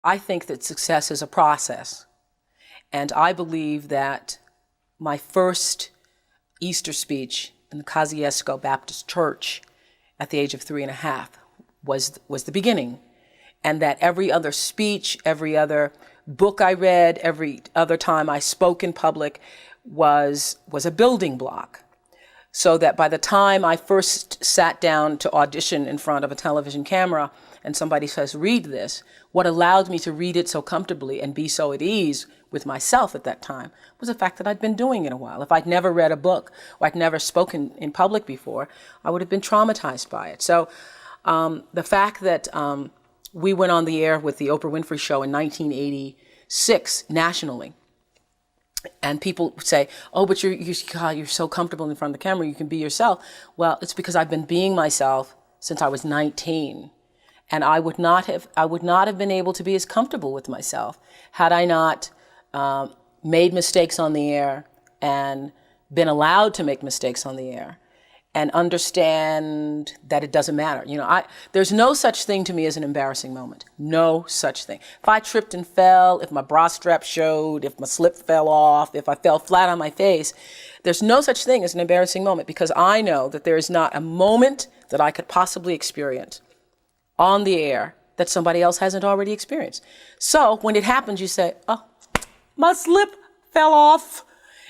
I think that success is a process. And I believe that my first Easter speech in the Kosciusko Baptist Church at the age of 3.5 was the beginning. And that every other speech, every other book I read, every other time I spoke in public was a building block. So that by the time I first sat down to audition in front of a television camera and somebody says, read this, what allowed me to read it so comfortably and be so at ease with myself at that time was the fact that I'd been doing it a while. If I'd never read a book or I'd never spoken in public before, I would have been traumatized by it. So the fact that we went on the air with the Oprah Winfrey Show in 1986 nationally, and people say, oh, but you're so comfortable in front of the camera, you can be yourself. Well, it's because I've been being myself since I was 19. And I would not have been able to be as comfortable with myself had I not made mistakes on the air and been allowed to make mistakes on the air and understand that it doesn't matter. There's no such thing to me as an embarrassing moment. No such thing. If I tripped and fell, if my bra strap showed, if my slip fell off, if I fell flat on my face, there's no such thing as an embarrassing moment because I know that there is not a moment that I could possibly experience on the air that somebody else hasn't already experienced. So when it happens, you say, oh, my slip fell off.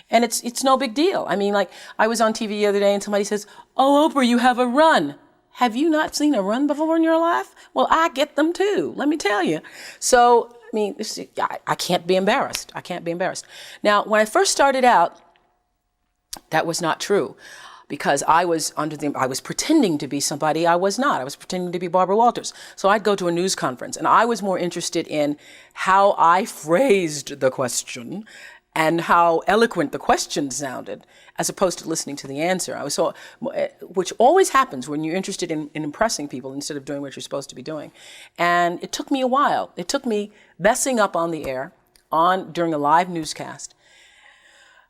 And it's no big deal. I mean, like, I was on TV the other day and somebody says, oh, Oprah, you have a run. Have you not seen a run before in your life? Well, I get them too, let me tell you. So, I mean, I can't be embarrassed. I can't be embarrassed. Now, when I first started out, that was not true because I was pretending to be somebody I was not. I was pretending to be Barbara Walters. So I'd go to a news conference and I was more interested in how I phrased the question and how eloquent the question sounded, as opposed to listening to the answer. Which always happens when you're interested in impressing people instead of doing what you're supposed to be doing. And it took me a while. It took me messing up on the air during a live newscast.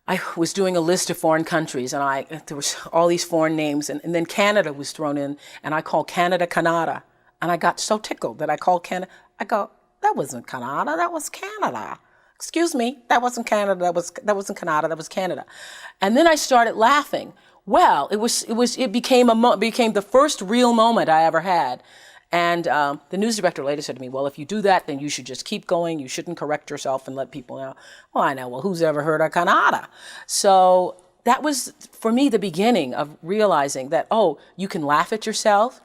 I was doing a list of foreign countries, and there was all these foreign names, and then Canada was thrown in, and I called Canada, Canada. And I got so tickled that I called Canada. I go, that wasn't Canada, that was Canada. Excuse me, that wasn't Canada, that wasn't Canada, that was Canada. And then I started laughing. Well, it became the first real moment I ever had. And the news director later said to me, well, if you do that, then you should just keep going. You shouldn't correct yourself and let people know. Well, I know, well, who's ever heard of Canada? So that was, for me, the beginning of realizing that, oh, you can laugh at yourself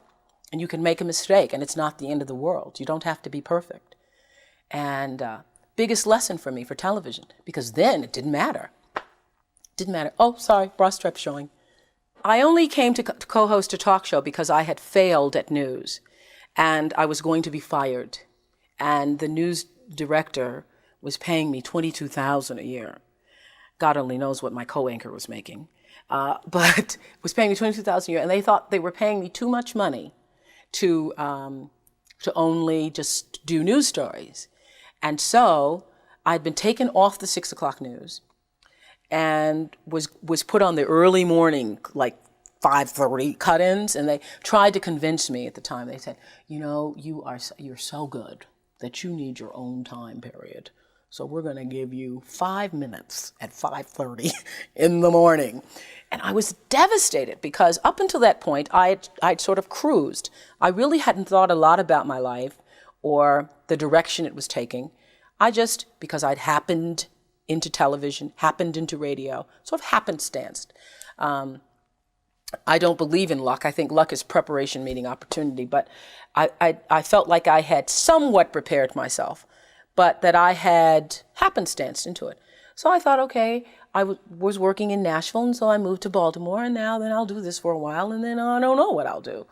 and you can make a mistake and it's not the end of the world. You don't have to be perfect. And biggest lesson for me for television, because then it didn't matter. Didn't matter. Oh, sorry, bra strap showing. I only came to co-host a talk show because I had failed at news and I was going to be fired. And the news director was paying me $22,000 a year. God only knows what my co-anchor was making, but was paying me $22,000 a year. And they thought they were paying me too much money to only just do news stories. And so I'd been taken off the 6 o'clock news and was put on the early morning, like 5:30 cut-ins. And they tried to convince me at the time. They said, you're so good that you need your own time period. So we're going to give you 5 minutes at 5:30 in the morning. And I was devastated because up until that point, I'd sort of cruised. I really hadn't thought a lot about my life or the direction it was taking. Because I'd happened into television, happened into radio, sort of happenstanced. I don't believe in luck. I think luck is preparation meeting opportunity, but I felt like I had somewhat prepared myself, but that I had happenstanced into it. So I thought, okay, I was working in Nashville, and so I moved to Baltimore, and then I'll do this for a while, and then I don't know what I'll do.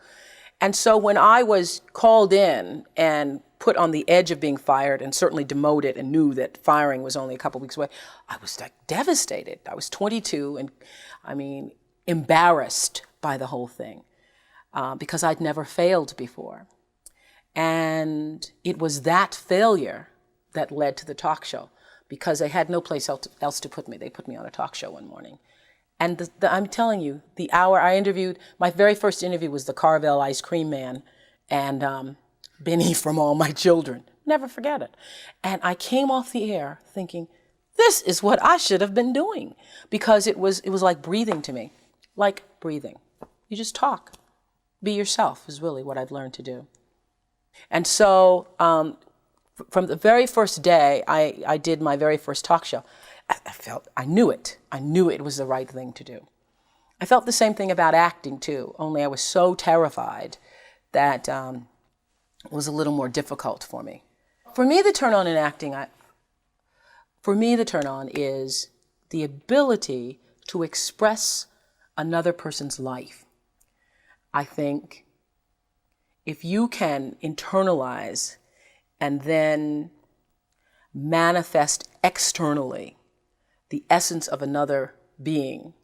And so when I was called in and put on the edge of being fired and certainly demoted and knew that firing was only a couple weeks away, I was like devastated. I was 22 and embarrassed by the whole thing because I'd never failed before. And it was that failure that led to the talk show because they had no place else to put me. They put me on a talk show one morning. And I'm telling you, the hour I interviewed, my very first interview was the Carvel ice cream man and Benny from All My Children. Never forget it. And I came off the air thinking, this is what I should have been doing, because it was like breathing to me, like breathing. You just talk. Be yourself is really what I've learned to do. And so from the very first day I did my very first talk show, I knew it. I knew it was the right thing to do. I felt the same thing about acting too, only I was so terrified that it was a little more difficult for me. For me, the turn on in acting, the turn on is the ability to express another person's life. I think if you can internalize and then manifest externally the essence of another being,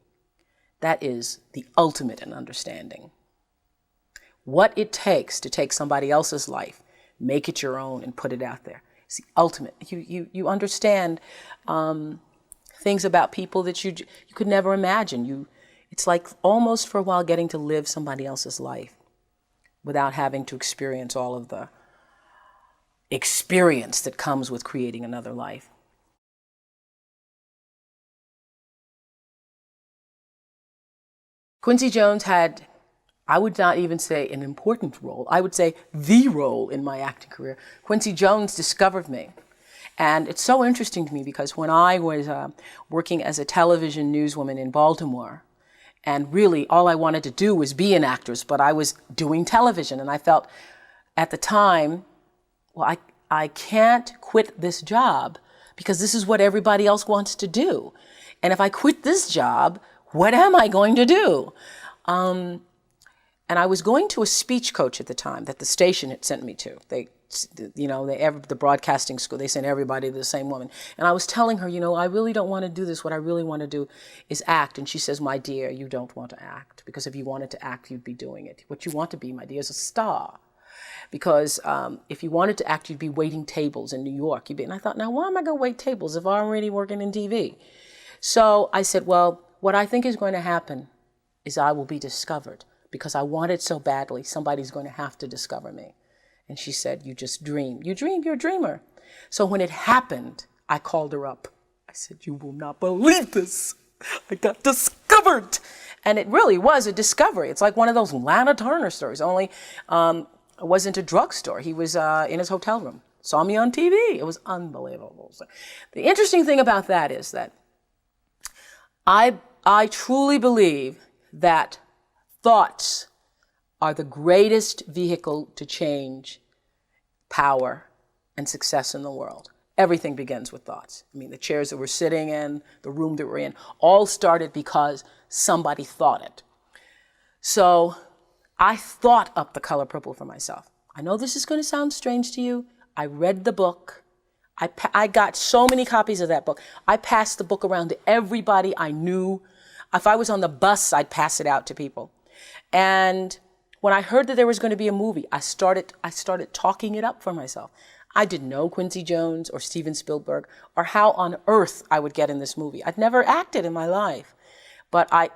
that is the ultimate in understanding. What it takes to take somebody else's life, make it your own, and put it out there. It's the ultimate. You understand things about people that you could never imagine. It's like almost for a while getting to live somebody else's life without having to experience all of the experience that comes with creating another life. Quincy Jones had, I would not even say an important role, I would say the role in my acting career. Quincy Jones discovered me. And it's so interesting to me because when I was working as a television newswoman in Baltimore, and really all I wanted to do was be an actress, but I was doing television, and I felt at the time, well, I can't quit this job because this is what everybody else wants to do. And if I quit this job, what am I going to do? And I was going to a speech coach at the time that the station had sent me to. The broadcasting school, they sent everybody to the same woman. And I was telling her, I really don't want to do this. What I really want to do is act. And she says, my dear, you don't want to act, because if you wanted to act, you'd be doing it. What you want to be, my dear, is a star. Because if you wanted to act, you'd be waiting tables in New York. And I thought, now why am I going to wait tables if I'm already working in TV? So I said, well, what I think is going to happen is I will be discovered, because I want it so badly. Somebody's going to have to discover me. And she said, you just dream. You dream, you're a dreamer. So when it happened, I called her up. I said, you will not believe this. I got discovered. And it really was a discovery. It's like one of those Lana Turner stories, only it wasn't a drugstore. He was in his hotel room, saw me on TV. It was unbelievable. So the interesting thing about that is that I truly believe that thoughts are the greatest vehicle to change power and success in the world. Everything begins with thoughts. I mean, the chairs that we're sitting in, the room that we're in, all started because somebody thought it. So I thought up The Color Purple for myself. I know this is going to sound strange to you. I read the book. I got so many copies of that book. I passed the book around to everybody I knew. If I was on the bus, I'd pass it out to people. And when I heard that there was going to be a movie, I started talking it up for myself. I didn't know Quincy Jones or Steven Spielberg or how on earth I would get in this movie. I'd never acted in my life, but I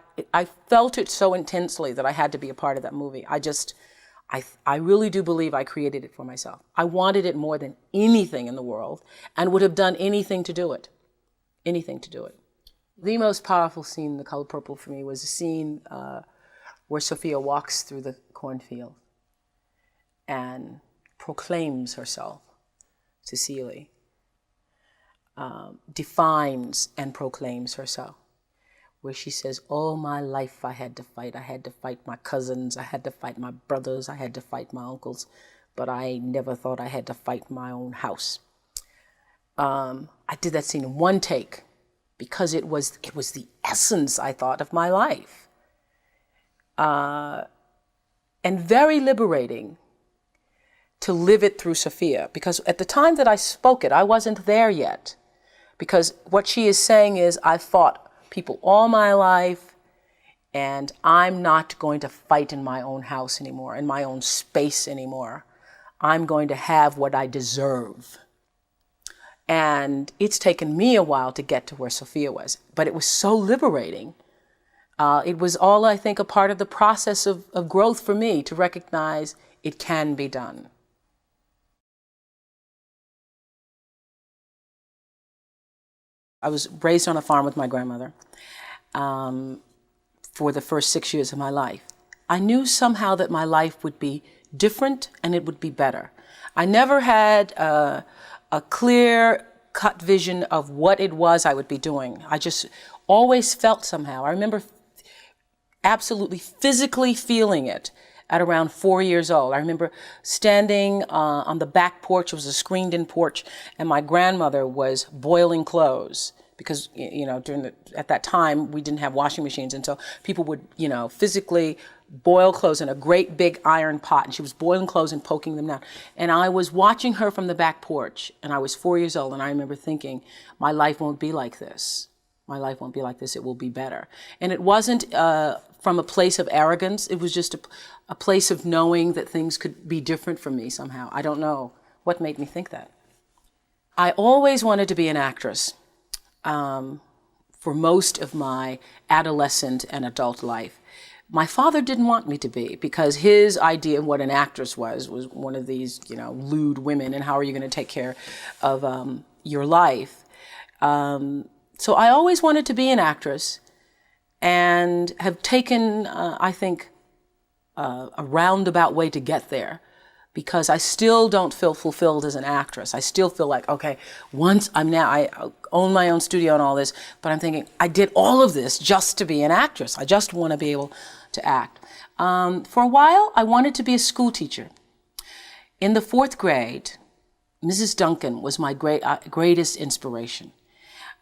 felt it so intensely that I had to be a part of that movie. I really do believe I created it for myself. I wanted it more than anything in the world and would have done anything to do it. Anything to do it. The most powerful scene in The Color Purple for me was a scene where Sophia walks through the cornfield and proclaims herself to Celie, defines and proclaims herself, where she says, all my life I had to fight. I had to fight my cousins, I had to fight my brothers, I had to fight my uncles, but I never thought I had to fight my own house. I did that scene in one take because it was the essence, I thought, of my life. And very liberating to live it through Sophia, because at the time that I spoke it, I wasn't there yet. Because what she is saying is, I've fought people all my life, and I'm not going to fight in my own house anymore, in my own space anymore. I'm going to have what I deserve. And it's taken me a while to get to where Sophia was, but it was so liberating. It was all, I think, a part of the process of growth for me to recognize it can be done. I was raised on a farm with my grandmother for the first 6 years of my life. I knew somehow that my life would be different and it would be better. I never had a clear-cut vision of what it was I would be doing. I just always felt somehow. I remember absolutely physically feeling it at around 4 years old. I remember standing on the back porch. It was a screened-in porch, and my grandmother was boiling clothes because, you know, at that time we didn't have washing machines, and so people would, you know, physically boil clothes in a great big iron pot, and she was boiling clothes and poking them down. And I was watching her from the back porch, and I was 4 years old, and I remember thinking, my life won't be like this. My life won't be like this. It will be better. And it wasn't from a place of arrogance. It was just a place of knowing that things could be different from me somehow. I don't know what made me think that. I always wanted to be an actress for most of my adolescent and adult life. My father didn't want me to be, because his idea of what an actress was one of these, you know, lewd women, and how are you going to take care of your life? So I always wanted to be an actress, and have taken, I think, a roundabout way to get there, because I still don't feel fulfilled as an actress. I still feel like, okay, I own my own studio and all this, but I'm thinking, I did all of this just to be an actress. I just want to be able to act. For a while, I wanted to be a school teacher. In the 4th grade, Mrs. Duncan was my greatest inspiration.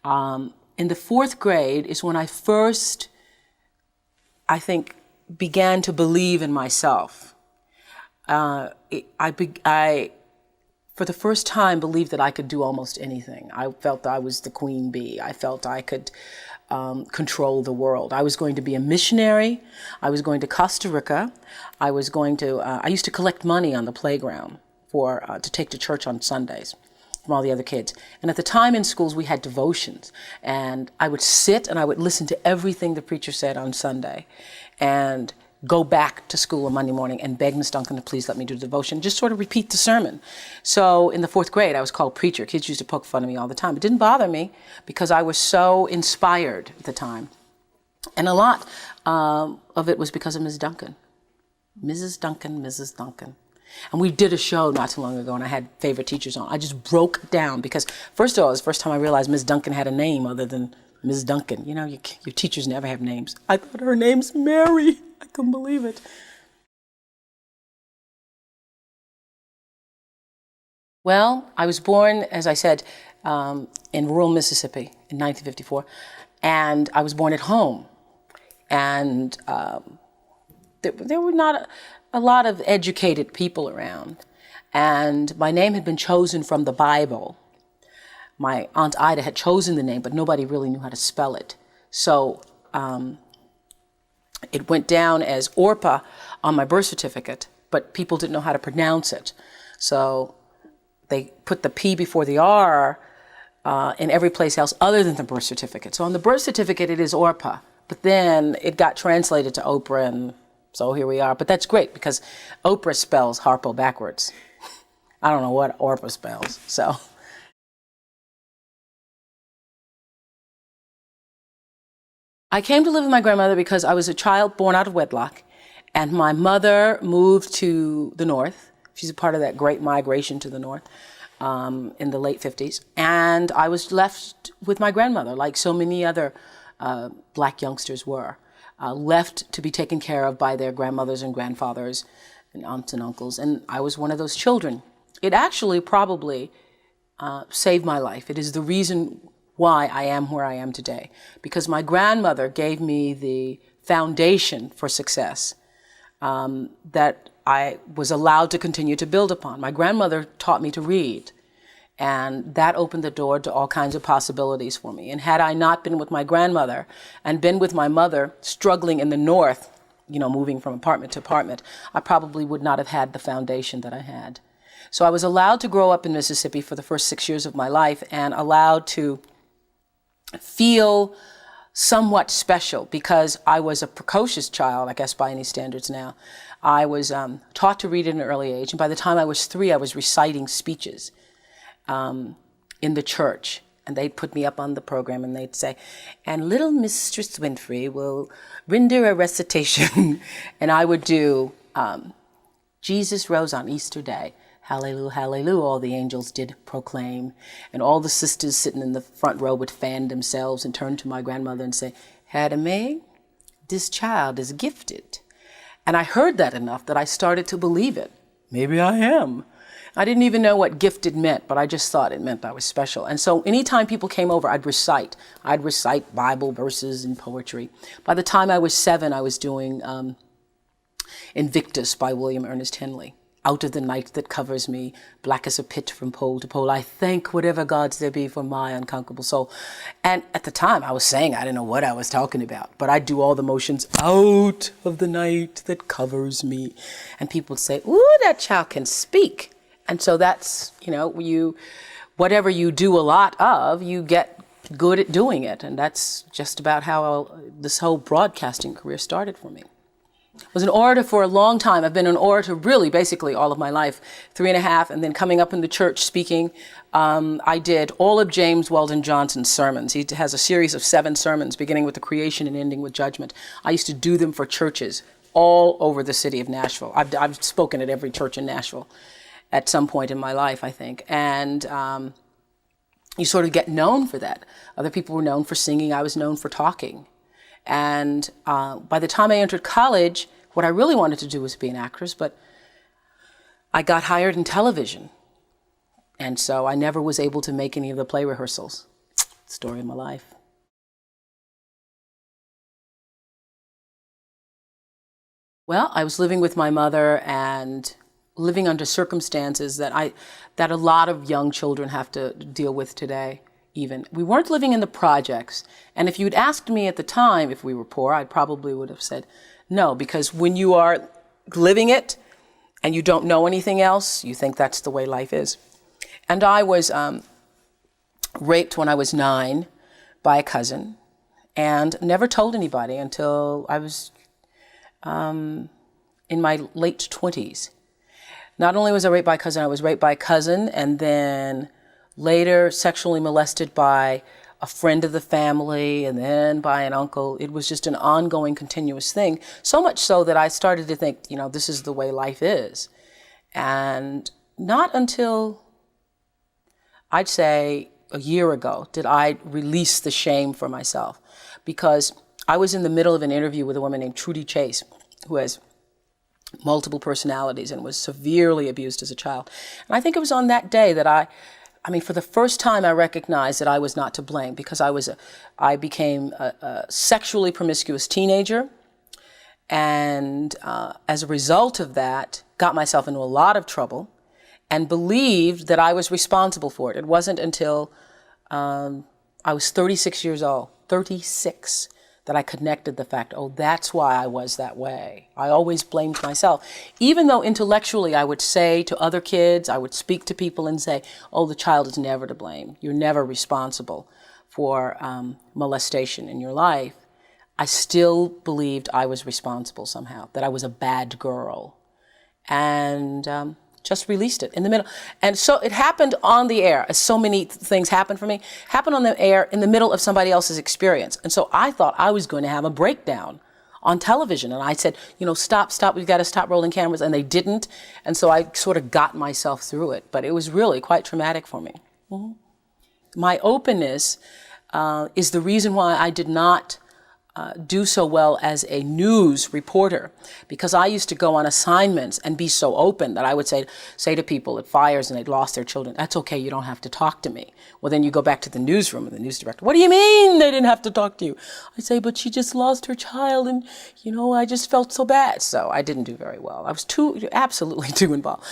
In the 4th grade is when I first, I think, began to believe in myself. I, for the first time, believed that I could do almost anything. I felt I was the queen bee. I felt I could control the world. I was going to be a missionary. I was going to Costa Rica. I used to collect money on the playground to take to church on Sundays from all the other kids. And at the time in schools, we had devotions. And I would sit and I would listen to everything the preacher said on Sunday, and go back to school on Monday morning and beg Miss Duncan to please let me do the devotion, just sort of repeat the sermon. So in the 4th grade, I was called preacher. Kids used to poke fun of me all the time. It didn't bother me, because I was so inspired at the time. And a lot of it was because of Ms. Duncan. Mrs. Duncan, Mrs. Duncan. And we did a show not too long ago, and I had favorite teachers on. I just broke down, because first of all, it was the first time I realized Ms. Duncan had a name other than Ms. Duncan. You know, your teachers never have names. I thought her name's Mary. I couldn't believe it. Well, I was born, as I said, in rural Mississippi in 1954, and I was born at home. And there were not a lot of educated people around. And my name had been chosen from the Bible. My Aunt Ida had chosen the name, but nobody really knew how to spell it. So it went down as Orpah on my birth certificate, but people didn't know how to pronounce it. So they put the P before the R in every place else other than the birth certificate. So on the birth certificate, it is Orpah, but then it got translated to Oprah, and so here we are. But that's great, because Oprah spells Harpo backwards. I don't know what Orpah spells, so. I came to live with my grandmother because I was a child born out of wedlock, and my mother moved to the north. She's a part of that great migration to the north in the late 50s. And I was left with my grandmother, like so many other black youngsters were, left to be taken care of by their grandmothers and grandfathers and aunts and uncles. And I was one of those children. It actually probably saved my life. It is the reason why I am where I am today, because my grandmother gave me the foundation for success that I was allowed to continue to build upon. My grandmother taught me to read, and that opened the door to all kinds of possibilities for me. And had I not been with my grandmother and been with my mother struggling in the north, you know, moving from apartment to apartment, I probably would not have had the foundation that I had. So I was allowed to grow up in Mississippi for the first 6 years of my life, and allowed to feel somewhat special, because I was a precocious child, I guess by any standards now. I was taught to read at an early age, and by the time I was 3, I was reciting speeches in the church. And they'd put me up on the program and they'd say, and little Mistress Winfrey will render a recitation. And I would do, Jesus rose on Easter Day. Hallelujah, hallelujah, all the angels did proclaim. And all the sisters sitting in the front row would fan themselves and turn to my grandmother and say, Hadame, this child is gifted. And I heard that enough that I started to believe it. Maybe I am. I didn't even know what gifted meant, but I just thought it meant I was special. And so anytime people came over, I'd recite. I'd recite Bible verses and poetry. By the time I was 7, I was doing Invictus by William Ernest Henley. Out of the night that covers me, black as a pit from pole to pole, I thank whatever gods there be for my unconquerable soul. And at the time I was saying, I didn't know what I was talking about, but I'd do all the motions, out of the night that covers me. And people would say, ooh, that child can speak. And so that's, whatever you do a lot of, you get good at doing it. And that's just about how this whole broadcasting career started for me. I was an orator for a long time. I've been an orator really basically all of my life, 3.5, and then coming up in the church speaking. I did all of James Weldon Johnson's sermons. He has a series of 7 sermons, beginning with the creation and ending with judgment. I used to do them for churches all over the city of Nashville. I've spoken at every church in Nashville at some point in my life, I think. And you sort of get known for that. Other people were known for singing. I was known for talking. And by the time I entered college, what I really wanted to do was be an actress, but I got hired in television. And so I never was able to make any of the play rehearsals. Story of my life. Well, I was living with my mother and living under circumstances that a lot of young children have to deal with today. Even. We weren't living in the projects. And if you'd asked me at the time if we were poor, I probably would have said no, because when you are living it and you don't know anything else, you think that's the way life is. And I was raped when I was 9 by a cousin and never told anybody until I was in my late 20s. Not only was I raped by a cousin, I was raped by a cousin and then later sexually molested by a friend of the family and then by an uncle. It was just an ongoing, continuous thing. So much so that I started to think, this is the way life is. And not until, I'd say, a year ago did I release the shame for myself. Because I was in the middle of an interview with a woman named Trudy Chase, who has multiple personalities and was severely abused as a child. And I think it was on that day that for the first time, I recognized that I was not to blame because I became a sexually promiscuous teenager, and as a result of that, got myself into a lot of trouble, and believed that I was responsible for it. It wasn't until I was 36 years old, 36, that I connected the fact, that's why I was that way. I always blamed myself. Even though intellectually I would say to other kids, I would speak to people and say, the child is never to blame. You're never responsible for molestation in your life. I still believed I was responsible somehow, that I was a bad girl. And just released it in the middle. And so it happened on the air, as so many things happened for me, happened on the air in the middle of somebody else's experience. And so I thought I was going to have a breakdown on television. And I said, stop, we've got to stop rolling cameras. And they didn't. And so I sort of got myself through it. But it was really quite traumatic for me. Mm-hmm. My openness is the reason why I did not do so well as a news reporter, because I used to go on assignments and be so open that I would say to people at fires and they'd lost their children, that's okay, you don't have to talk to me. Well, then you go back to the newsroom and the news director, what do you mean they didn't have to talk to you? I say, but she just lost her child and, I just felt so bad. So I didn't do very well. I was absolutely too involved.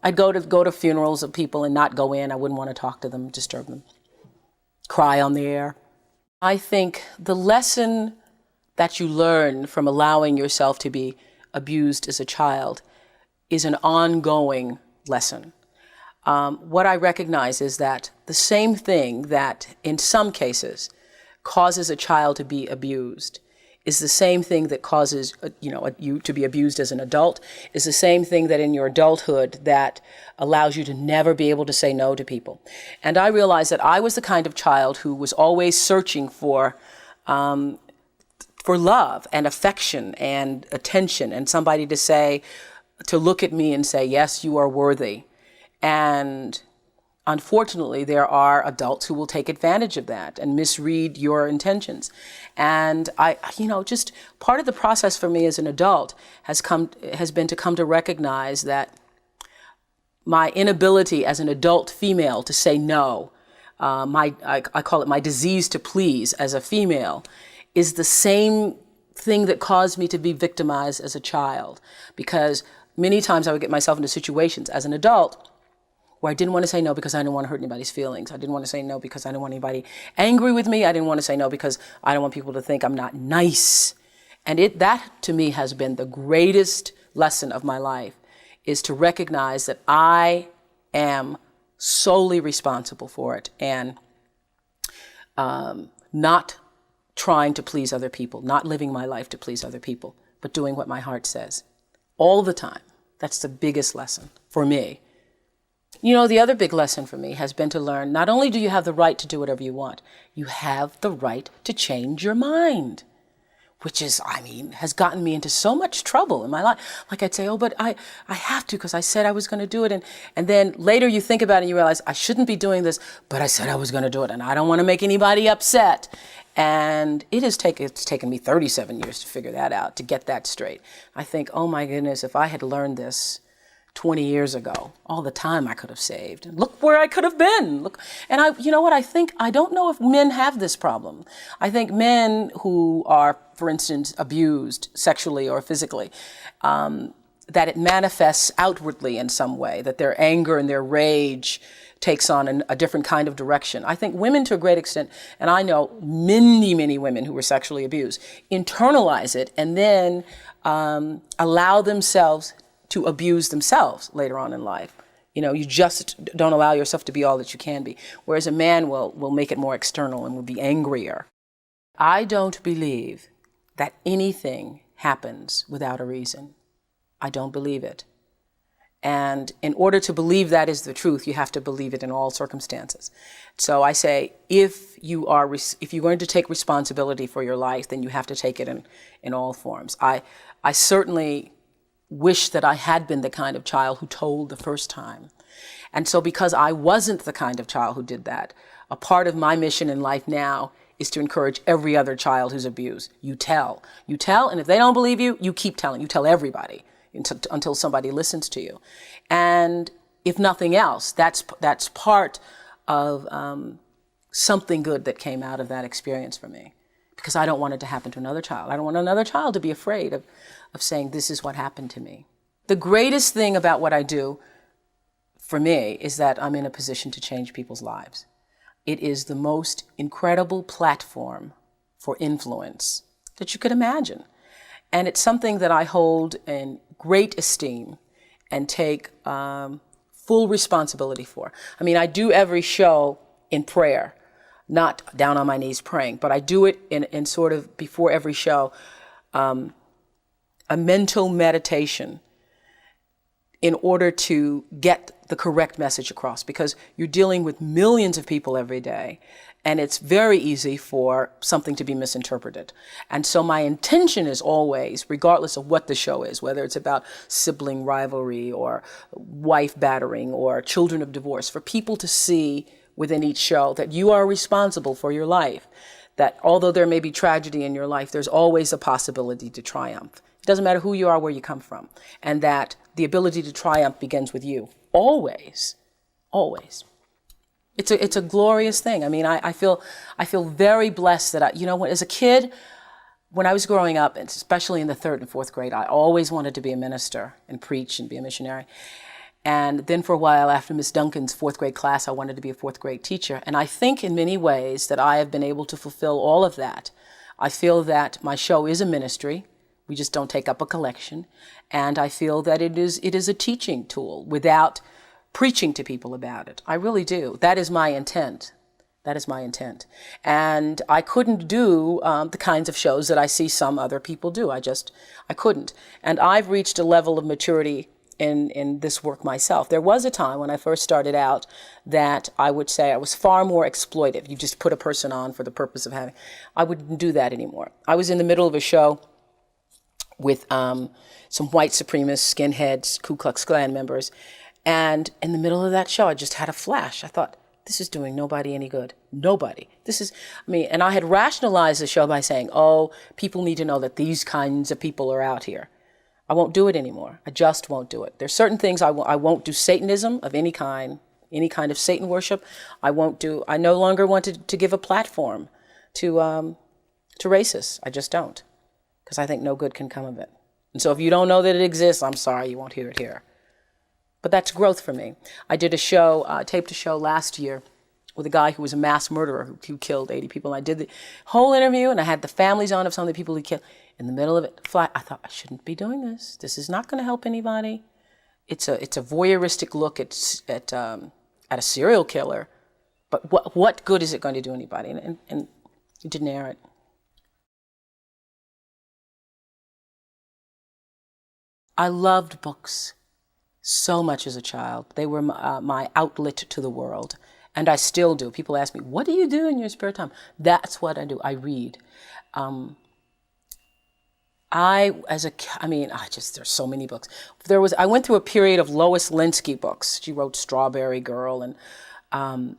I'd go to funerals of people and not go in. I wouldn't want to talk to them, disturb them. Cry on the air. I think the lesson that you learn from allowing yourself to be abused as a child is an ongoing lesson. What I recognize is that the same thing that in some cases causes a child to be abused is the same thing that causes, you to be abused as an adult, is the same thing that in your adulthood that allows you to never be able to say no to people. And I realized that I was the kind of child who was always searching for love and affection and attention and somebody to look at me and say, yes, you are worthy. And unfortunately, there are adults who will take advantage of that and misread your intentions. And just part of the process for me as an adult has been to come to recognize that my inability as an adult female to say no, I call it my disease to please as a female, is the same thing that caused me to be victimized as a child. Because many times I would get myself into situations as an adult where I didn't want to say no because I didn't want to hurt anybody's feelings. I didn't want to say no because I didn't want anybody angry with me. I didn't want to say no because I don't want people to think I'm not nice. And that to me has been the greatest lesson of my life, is to recognize that I am solely responsible for it, and not trying to please other people, not living my life to please other people, but doing what my heart says all the time. That's the biggest lesson for me. The other big lesson for me has been to learn, not only do you have the right to do whatever you want, you have the right to change your mind, which has gotten me into so much trouble in my life. Like I'd say, but I have to because I said I was going to do it. And then later you think about it and you realize I shouldn't be doing this, but I said I was going to do it and I don't want to make anybody upset. And it's taken me 37 years to figure that out, to get that straight. I think, oh my goodness, if I had learned this 20 years ago, all the time I could have saved. Look where I could have been. Look, and I don't know if men have this problem. I think men who are, for instance, abused sexually or physically, that it manifests outwardly in some way, that their anger and their rage takes on a different kind of direction. I think women, to a great extent, and I know many, many women who were sexually abused, internalize it and then allow themselves to abuse themselves later on in life. You just don't allow yourself to be all that you can be. Whereas a man will make it more external and will be angrier. I don't believe that anything happens without a reason. I don't believe it. And in order to believe that is the truth, you have to believe it in all circumstances. So I say, if you're going to take responsibility for your life, then you have to take it in all forms. I certainly wish that I had been the kind of child who told the first time. And so because I wasn't the kind of child who did that, a part of my mission in life now is to encourage every other child who's abused. You tell, and if they don't believe you, you keep telling. You tell everybody until somebody listens to you. And if nothing else, that's part of something good that came out of that experience for me. Because I don't want it to happen to another child. I don't want another child to be afraid of saying, this is what happened to me. The greatest thing about what I do for me is that I'm in a position to change people's lives. It is the most incredible platform for influence that you could imagine. And it's something that I hold in great esteem and take full responsibility for. I do every show in prayer, not down on my knees praying, but I do it in sort of before every show, a mental meditation in order to get the correct message across, because you're dealing with millions of people every day, and it's very easy for something to be misinterpreted. And so my intention is always, regardless of what the show is, whether it's about sibling rivalry or wife battering or children of divorce, for people to see within each show that you are responsible for your life, that although there may be tragedy in your life, there's always a possibility to triumph. It doesn't matter who you are, where you come from, and that the ability to triumph begins with you. Always, always. It's a glorious thing. I feel very blessed that as a kid, when I was growing up, and especially in the 3rd and 4th grade, I always wanted to be a minister and preach and be a missionary. And then for a while, after Miss Duncan's 4th grade class, I wanted to be a 4th grade teacher. And I think in many ways that I have been able to fulfill all of that. I feel that my show is a ministry. We just don't take up a collection. And I feel that it is a teaching tool without preaching to people about it. I really do. That is my intent. That is my intent. And I couldn't do the kinds of shows that I see some other people do. I couldn't. And I've reached a level of maturity in this work myself. There was a time when I first started out that I would say I was far more exploitive. You just put a person on for the purpose of having. I wouldn't do that anymore. I was in the middle of a show with some white supremacists, skinheads, Ku Klux Klan members. And in the middle of that show, I just had a flash. I thought, this is doing nobody any good. Nobody. And I had rationalized the show by saying, oh, people need to know that these kinds of people are out here. I won't do it anymore. I just won't do it. There's certain things I won't do. Satanism of any kind of Satan worship, I won't do. I no longer want to give a platform to racists. I just don't, because I think no good can come of it. And so if you don't know that it exists, I'm sorry, you won't hear it here. But that's growth for me. I did a show, taped a show last year with a guy who was a mass murderer who killed 80 people. And I did the whole interview, and I had the families on of some of the people he killed. In the middle of it, I thought, I shouldn't be doing this. This is not going to help anybody. It's a voyeuristic look at a serial killer. But what good is it going to do anybody? And it didn't air it. I loved books so much as a child. They were my outlet to the world. And I still do. People ask me, what do you do in your spare time? That's what I do. I read. There's so many books. I went through a period of Lois Linsky books. She wrote Strawberry Girl and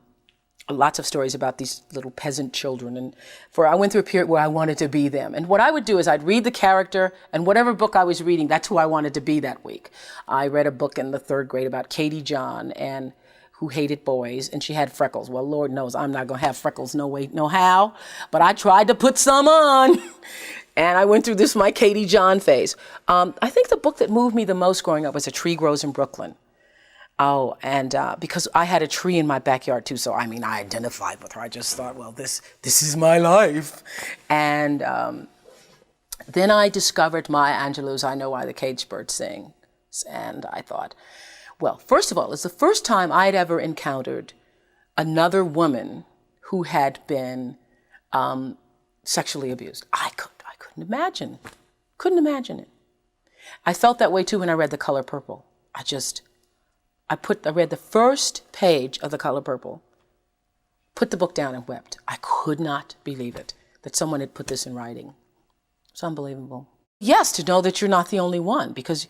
lots of stories about these little peasant children. And I went through a period where I wanted to be them. And what I would do is I'd read the character, and whatever book I was reading, that's who I wanted to be that week. I read a book in the 3rd grade about Katie John, and who hated boys, and she had freckles. Well, Lord knows I'm not going to have freckles, no way, no how. But I tried to put some on. And I went through my Katie John phase. I think the book that moved me the most growing up was A Tree Grows in Brooklyn. Oh, and because I had a tree in my backyard too, so I identified with her. I just thought, well, this is my life. And then I discovered Maya Angelou's I Know Why the Caged Bird Sings. And I thought, well, first of all, it's the first time I'd ever encountered another woman who had been sexually abused. I couldn't imagine it. I felt that way too when I read The Color Purple. I read the first page of The Color Purple, put the book down and wept. I could not believe it, that someone had put this in writing. It's unbelievable. Yes, to know that you're not the only one, because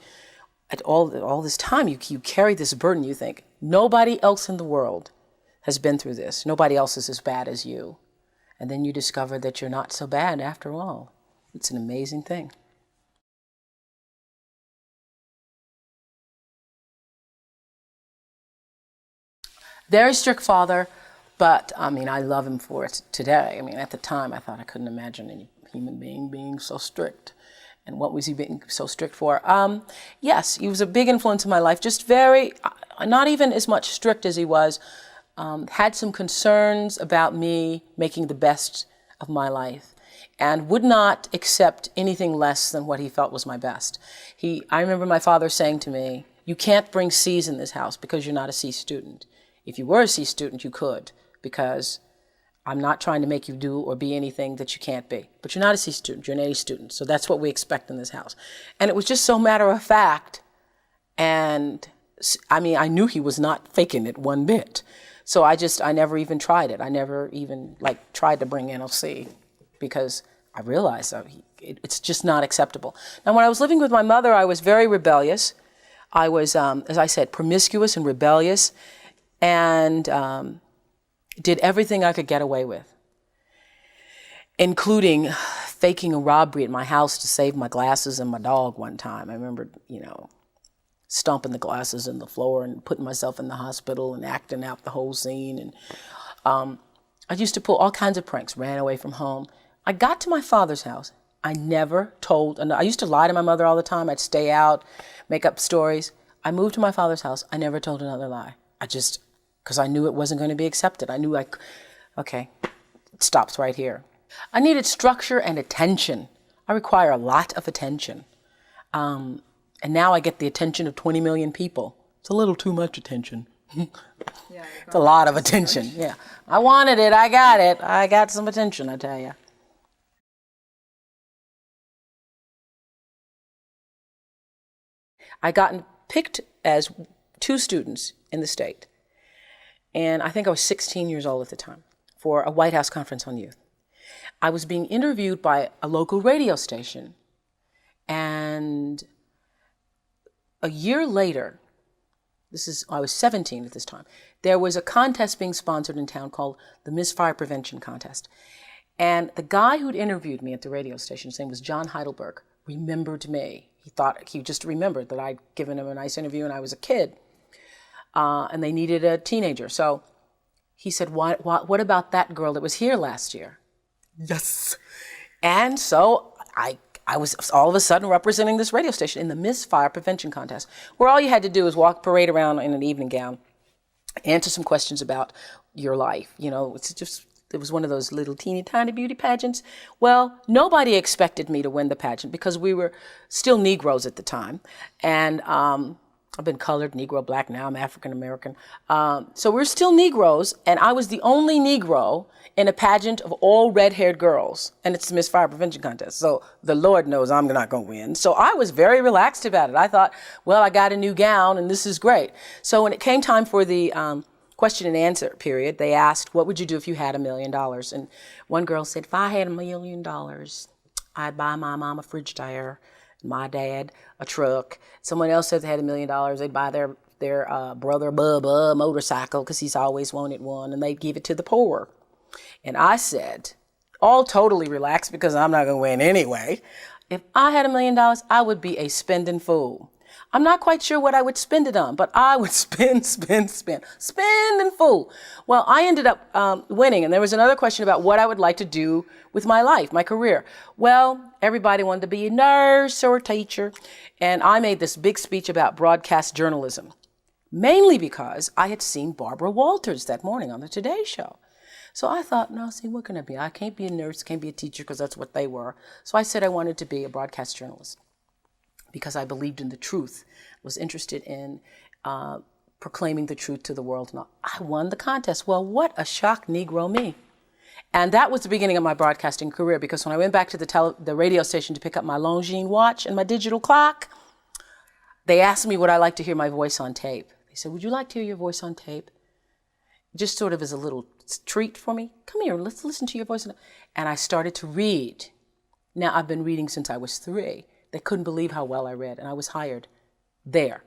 at all this time, you carry this burden. You think, nobody else in the world has been through this. Nobody else is as bad as you. And then you discover that you're not so bad after all. It's an amazing thing. Very strict father, but I love him for it today. At the time, I thought I couldn't imagine any human being being so strict. And what was he being so strict for? Yes, he was a big influence in my life, just very, not even as much strict as he was, had some concerns about me making the best of my life and would not accept anything less than what he felt was my best. I remember my father saying to me, you can't bring C's in this house because you're not a C student. If you were a C student, you could, because I'm not trying to make you do or be anything that you can't be. But you're not a C student, you're an A student. So that's what we expect in this house. And it was just so matter of fact. And I knew he was not faking it one bit. So I never even tried it. I never even tried to bring in a C, because I realized it's just not acceptable. Now, when I was living with my mother, I was very rebellious. I was, as I said, promiscuous and rebellious, and did everything I could get away with, including faking a robbery at my house to save my glasses and my dog one time. I remember, stomping the glasses in the floor and putting myself in the hospital and acting out the whole scene. And I used to pull all kinds of pranks, ran away from home. I got to my father's house. I never told, and I used to lie to my mother all the time. I'd stay out, make up stories. I moved to my father's house. I never told another lie. Because I knew it wasn't going to be accepted. I knew okay, it stops right here. I needed structure and attention. I require a lot of attention. And now I get the attention of 20 million people. It's a little too much attention. It's a lot of attention, yeah. I wanted it, I got it. I got some attention, I tell you. I got picked as 2 students in the state. And I think I was 16 years old at the time for a White House Conference on Youth. I was being interviewed by a local radio station. And a year later, I was 17 at this time, there was a contest being sponsored in town called the Misfire Prevention Contest. And the guy who'd interviewed me at the radio station, his name was John Heidelberg, remembered me. He just remembered that I'd given him a nice interview and I was a kid. And they needed a teenager. So he said, what about that girl that was here last year? Yes. And so I was all of a sudden representing this radio station in the Misfire Prevention Contest, where all you had to do was parade around in an evening gown, answer some questions about your life. You know, it was one of those little teeny tiny beauty pageants. Well, nobody expected me to win the pageant because we were still Negroes at the time. And I've been colored, Negro, black, now I'm African American. So we're still Negroes, and I was the only Negro in a pageant of all red-haired girls, and it's the Misfire Prevention Contest. So the Lord knows I'm not going to win. So I was very relaxed about it. I thought, well, I got a new gown, and this is great. So when it came time for the question and answer period, they asked, what would you do if you had $1 million? And one girl said, if I had $1 million, I'd buy my mom a fridge tire, my dad a truck. Someone else said they had $1 million, they'd buy their brother Bubba a motorcycle because he's always wanted one, and they'd give it to the poor. And I said, all totally relaxed because I'm not going to win anyway, if I had $1 million, I would be a spending fool. I'm not quite sure what I would spend it on, but I would spend and fool. Well, I ended up winning, and there was another question about what I would like to do with my life, my career. Well, everybody wanted to be a nurse or a teacher, and I made this big speech about broadcast journalism, mainly because I had seen Barbara Walters that morning on the Today Show. So I thought, no, see, what can I be? I can't be a nurse, can't be a teacher, because that's what they were. So I said I wanted to be a broadcast journalist, because I believed in the truth, was interested in proclaiming the truth to the world. And I won the contest. Well, what a shock Negro me. And that was the beginning of my broadcasting career, because when I went back to the radio station to pick up my Longines watch and my digital clock, they asked me would I like to hear my voice on tape. They said, would you like to hear your voice on tape? Just sort of as a little treat for me. Come here, let's listen to your voice. And I started to read. Now, I've been reading since I was 3. They couldn't believe how well I read, and I was hired there.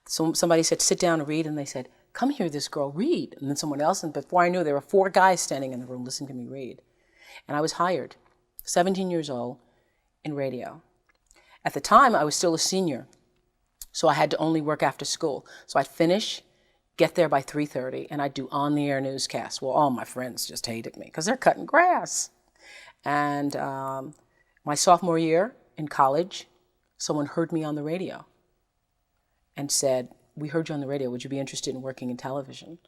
So somebody said, sit down and read, and they said, come hear this girl read. And then someone else, and before I knew, there were 4 guys standing in the room listening to me read. And I was hired, 17 years old, in radio. At the time, I was still a senior, so I had to only work after school. So I'd finish, get there by 3:30, and I'd do on-the-air newscasts. Well, all my friends just hated me, because they're cutting grass. And my sophomore year in college, someone heard me on the radio and said, we heard you on the radio, would you be interested in working in television?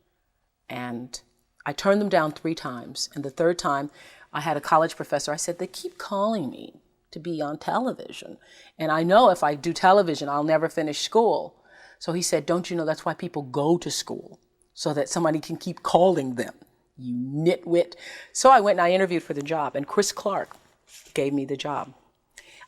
And I turned them down 3 times. And the 3rd time, I had a college professor, I said, they keep calling me to be on television. And I know if I do television, I'll never finish school. So he said, don't you know that's why people go to school, so that somebody can keep calling them, you nitwit. So I went and I interviewed for the job, and Chris Clark gave me the job.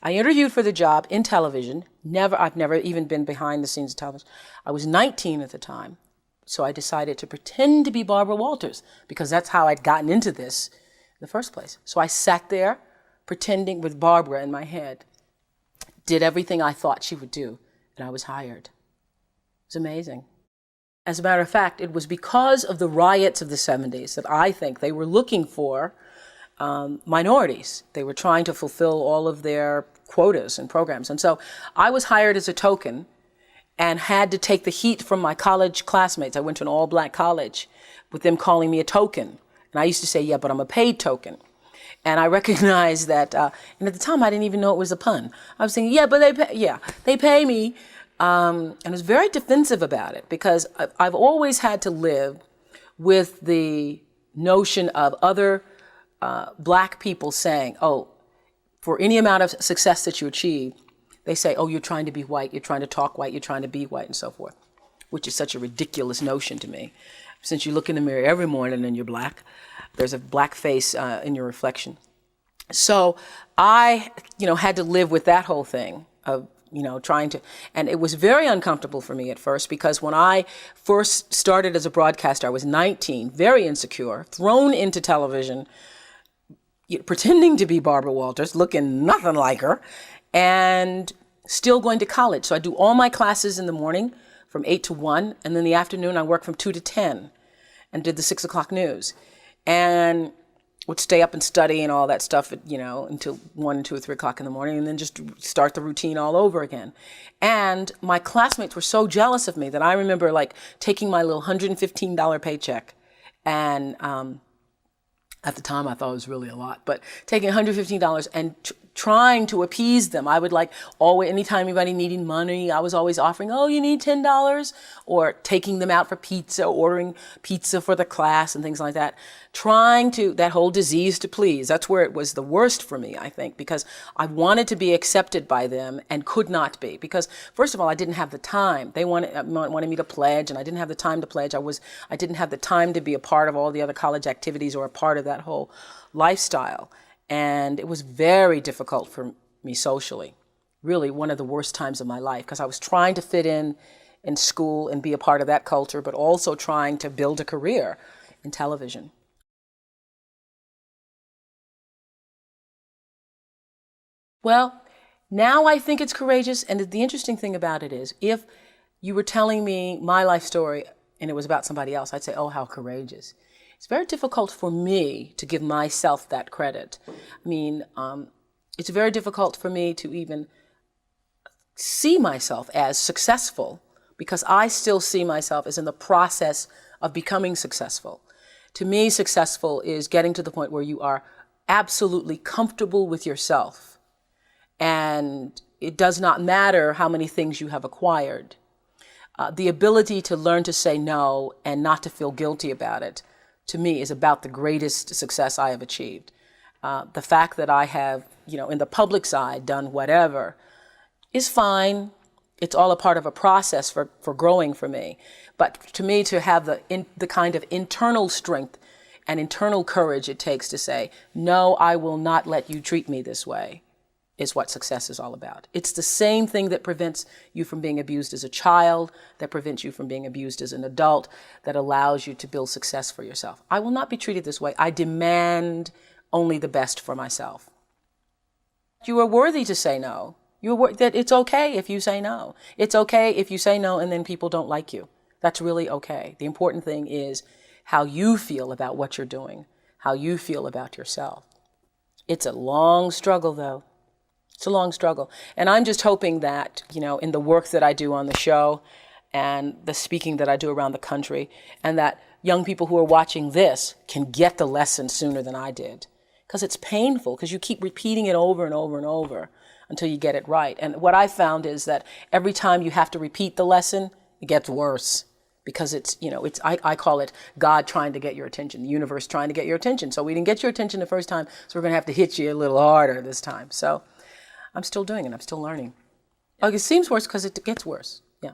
I interviewed for the job in television. I've never even been behind the scenes of television. I was 19 at the time, so I decided to pretend to be Barbara Walters, because that's how I'd gotten into this in the first place. So I sat there pretending with Barbara in my head, did everything I thought she would do, and I was hired. It was amazing. As a matter of fact, it was because of the riots of the 70s that I think they were looking for minorities. They were trying to fulfill all of their quotas and programs. And so I was hired as a token and had to take the heat from my college classmates. I went to an all-black college with them calling me a token. And I used to say, yeah, but I'm a paid token. And I recognized that, and at the time I didn't even know it was a pun. I was thinking, yeah, but they pay me. And I was very defensive about it, because I've always had to live with the notion of other black people saying, oh, for any amount of success that you achieve, they say, oh, you're trying to be white, you're trying to talk white, you're trying to be white, and so forth. which is such a ridiculous notion to me. Since you look in the mirror every morning and you're black, there's a black face in your reflection. So I, had to live with that whole thing of, trying to, and it was very uncomfortable for me at first, because when I first started as a broadcaster, I was 19, very insecure, thrown into television, pretending to be Barbara Walters, looking nothing like her, and still going to college. So I do all my classes in the morning from 8 to 1, and then in the afternoon I worked from 2 to 10 and did the 6 o'clock news. And would stay up and study and all that stuff, until 1, 2, or 3 o'clock in the morning, and then just start the routine all over again. And my classmates were so jealous of me that I remember taking my little $115 paycheck, and at the time I thought it was really a lot, but taking $115 and trying to appease them. I would always, anytime anybody needed money, I was always offering, oh, you need $10, or taking them out for pizza, ordering pizza for the class and things like that. That whole disease to please, that's where it was the worst for me, I think, because I wanted to be accepted by them and could not be, because first of all, I didn't have the time. They wanted me to pledge, and I didn't have the time to pledge. I didn't have the time to be a part of all the other college activities or a part of that whole lifestyle. And it was very difficult for me socially, really one of the worst times of my life, because I was trying to fit in school and be a part of that culture, but also trying to build a career in television. Well, now I think it's courageous, and the interesting thing about it is, if you were telling me my life story and it was about somebody else, I'd say, oh, how courageous. It's very difficult for me to give myself that credit. I mean, it's very difficult for me to even see myself as successful, because I still see myself as in the process of becoming successful. To me, successful is getting to the point where you are absolutely comfortable with yourself, and it does not matter how many things you have acquired. The ability to learn to say no and not to feel guilty about it, to me, is about the greatest success I have achieved. The fact that I have, in the public side, done whatever is fine. It's all a part of a process for growing for me. But to me, to have the kind of internal strength and internal courage it takes to say, no, I will not let you treat me this way, is what success is all about. It's the same thing that prevents you from being abused as a child, that prevents you from being abused as an adult, that allows you to build success for yourself. I will not be treated this way. I demand only the best for myself. You are worthy to say no. That it's okay if you say no. It's okay if you say no and then people don't like you. That's really okay. The important thing is how you feel about what you're doing, how you feel about yourself. It's a long struggle, though. It's a long struggle. And I'm just hoping that, in the work that I do on the show and the speaking that I do around the country, and that young people who are watching this can get the lesson sooner than I did. Because it's painful, because you keep repeating it over and over and over until you get it right. And what I found is that every time you have to repeat the lesson, it gets worse. Because I call it God trying to get your attention, the universe trying to get your attention. So we didn't get your attention the first time, so we're going to have to hit you a little harder this time. So I'm still doing it. I'm still learning. It seems worse because it gets worse. Yeah.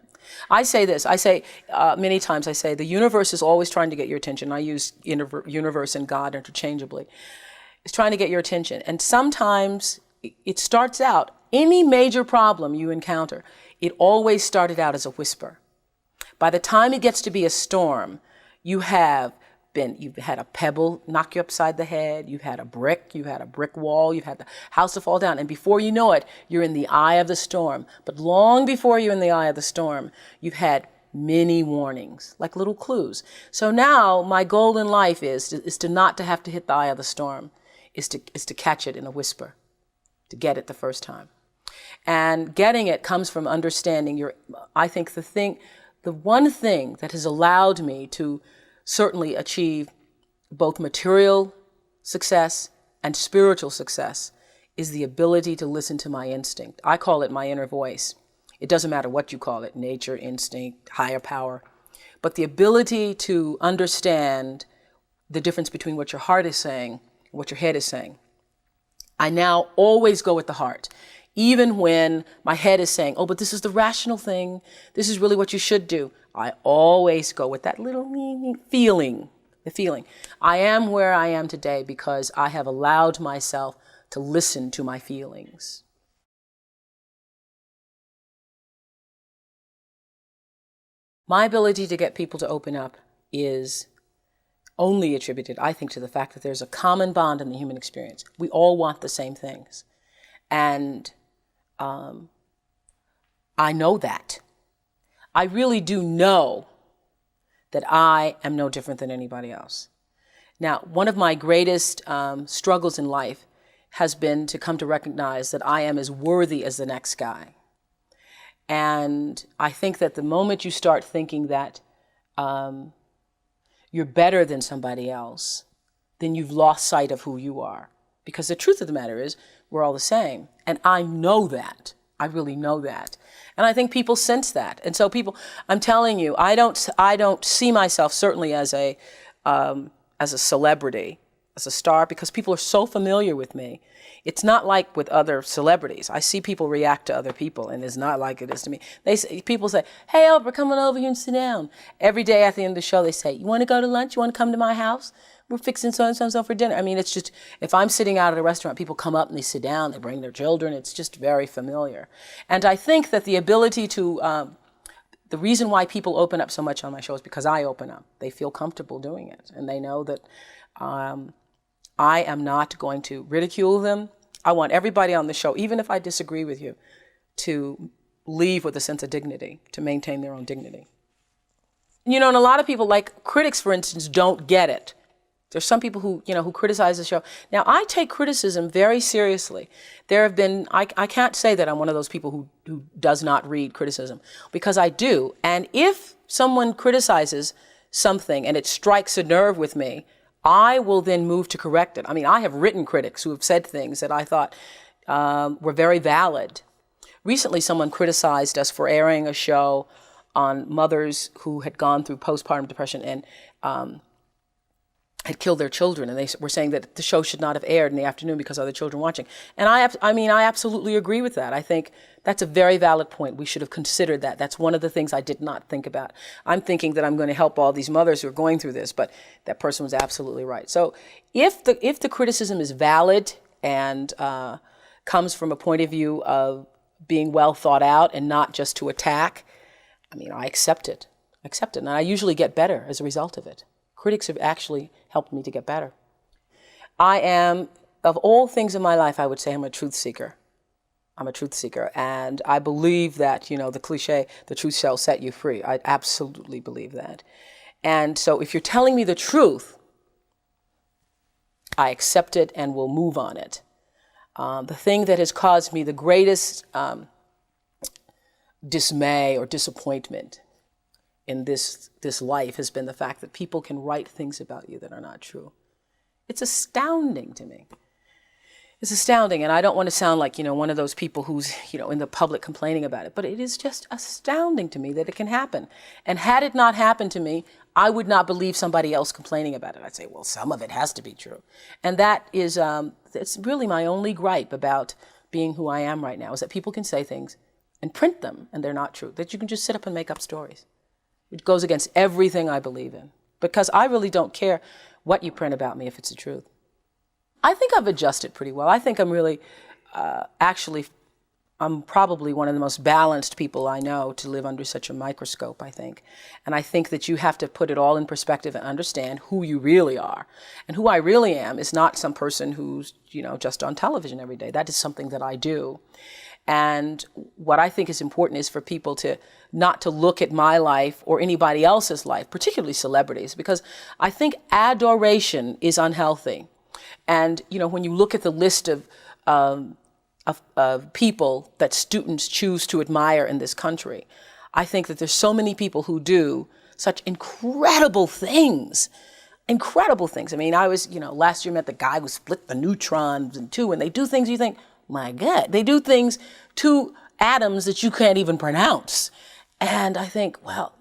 I say this. Many times, the universe is always trying to get your attention. I use universe and God interchangeably. It's trying to get your attention. And sometimes it starts out, any major problem you encounter, it always started out as a whisper. By the time it gets to be a storm, you've had a pebble knock you upside the head, you've had a brick wall, you've had the house to fall down, and before you know it, you're in the eye of the storm. But long before you're in the eye of the storm, you've had many warnings, like little clues. So now my goal in life is to not to have to hit the eye of the storm, is to catch it in a whisper, to get it the first time. And getting it comes from understanding I think the one thing that has allowed me to certainly achieve both material success and spiritual success is the ability to listen to my instinct. I call it my inner voice. It doesn't matter what you call it, nature, instinct, higher power. But the ability to understand the difference between what your heart is saying and what your head is saying. I now always go with the heart. Even when my head is saying, oh, but this is the rational thing. This is really what you should do. I always go with that little feeling, the feeling. I am where I am today because I have allowed myself to listen to my feelings. My ability to get people to open up is only attributed, I think, to the fact that there's a common bond in the human experience. We all want the same things. And I know that. I really do know that I am no different than anybody else. Now, one of my greatest struggles in life has been to come to recognize that I am as worthy as the next guy. And I think that the moment you start thinking that you're better than somebody else, then you've lost sight of who you are. Because the truth of the matter is, we're all the same. And I know that. I really know that. And I think people sense that. And so people, I'm telling you, I don't see myself certainly as a celebrity, as a star, because people are so familiar with me. It's not like with other celebrities. I see people react to other people, and it's not like it is to me. People say, "Hey, Oprah, come on over here and sit down." Every day at the end of the show, they say, "You want to go to lunch? You want to come to my house? We're fixing so-and-so for dinner." I mean, it's just, if I'm sitting out at a restaurant, people come up and they sit down, they bring their children. It's just very familiar. And I think that the ability to, the reason why people open up so much on my show is because I open up. They feel comfortable doing it. And they know that I am not going to ridicule them. I want everybody on the show, even if I disagree with you, to leave with a sense of dignity, to maintain their own dignity. You know, and a lot of people, like critics, for instance, don't get it. There's some people who, who criticize the show. Now, I take criticism very seriously. There have been, I can't say that I'm one of those people who does not read criticism, because I do. And if someone criticizes something and it strikes a nerve with me, I will then move to correct it. I mean, I have written critics who have said things that I thought were very valid. Recently, someone criticized us for airing a show on mothers who had gone through postpartum depression and had killed their children, and they were saying that the show should not have aired in the afternoon because other children watching. And I absolutely agree with that. I think that's a very valid point. We should have considered that. That's one of the things I did not think about. I'm thinking that I'm going to help all these mothers who are going through this, but that person was absolutely right. So if the criticism is valid and comes from a point of view of being well thought out and not just to attack, I accept it. And I usually get better as a result of it. Critics have actually helped me to get better. I am, of all things in my life, I would say I'm a truth seeker. I'm a truth seeker. And I believe that, the cliche, the truth shall set you free. I absolutely believe that. And so if you're telling me the truth, I accept it and will move on it. The thing that has caused me the greatest dismay or disappointment in this life has been the fact that people can write things about you that are not true. It's astounding to me. It's astounding, and I don't want to sound like, one of those people who's, in the public complaining about it, but it is just astounding to me that it can happen. And had it not happened to me, I would not believe somebody else complaining about it. I'd say, well, some of it has to be true. And that is, it's really my only gripe about being who I am right now, is that people can say things and print them, and they're not true, that you can just sit up and make up stories. It goes against everything I believe in, because I really don't care what you print about me if it's the truth. I think I've adjusted pretty well. I think I'm really, I'm probably one of the most balanced people I know to live under such a microscope, I think. And I think that you have to put it all in perspective and understand who you really are. And who I really am is not some person who's, just on television every day. That is something that I do. And what I think is important is for people to not to look at my life or anybody else's life, particularly celebrities, because I think adoration is unhealthy. And, when you look at the list of people that students choose to admire in this country, I think that there's so many people who do such incredible things. Incredible things. I was, last year met the guy who split the neutrons in two, and they do things you think, my God, they do things to atoms that you can't even pronounce. And I think, well,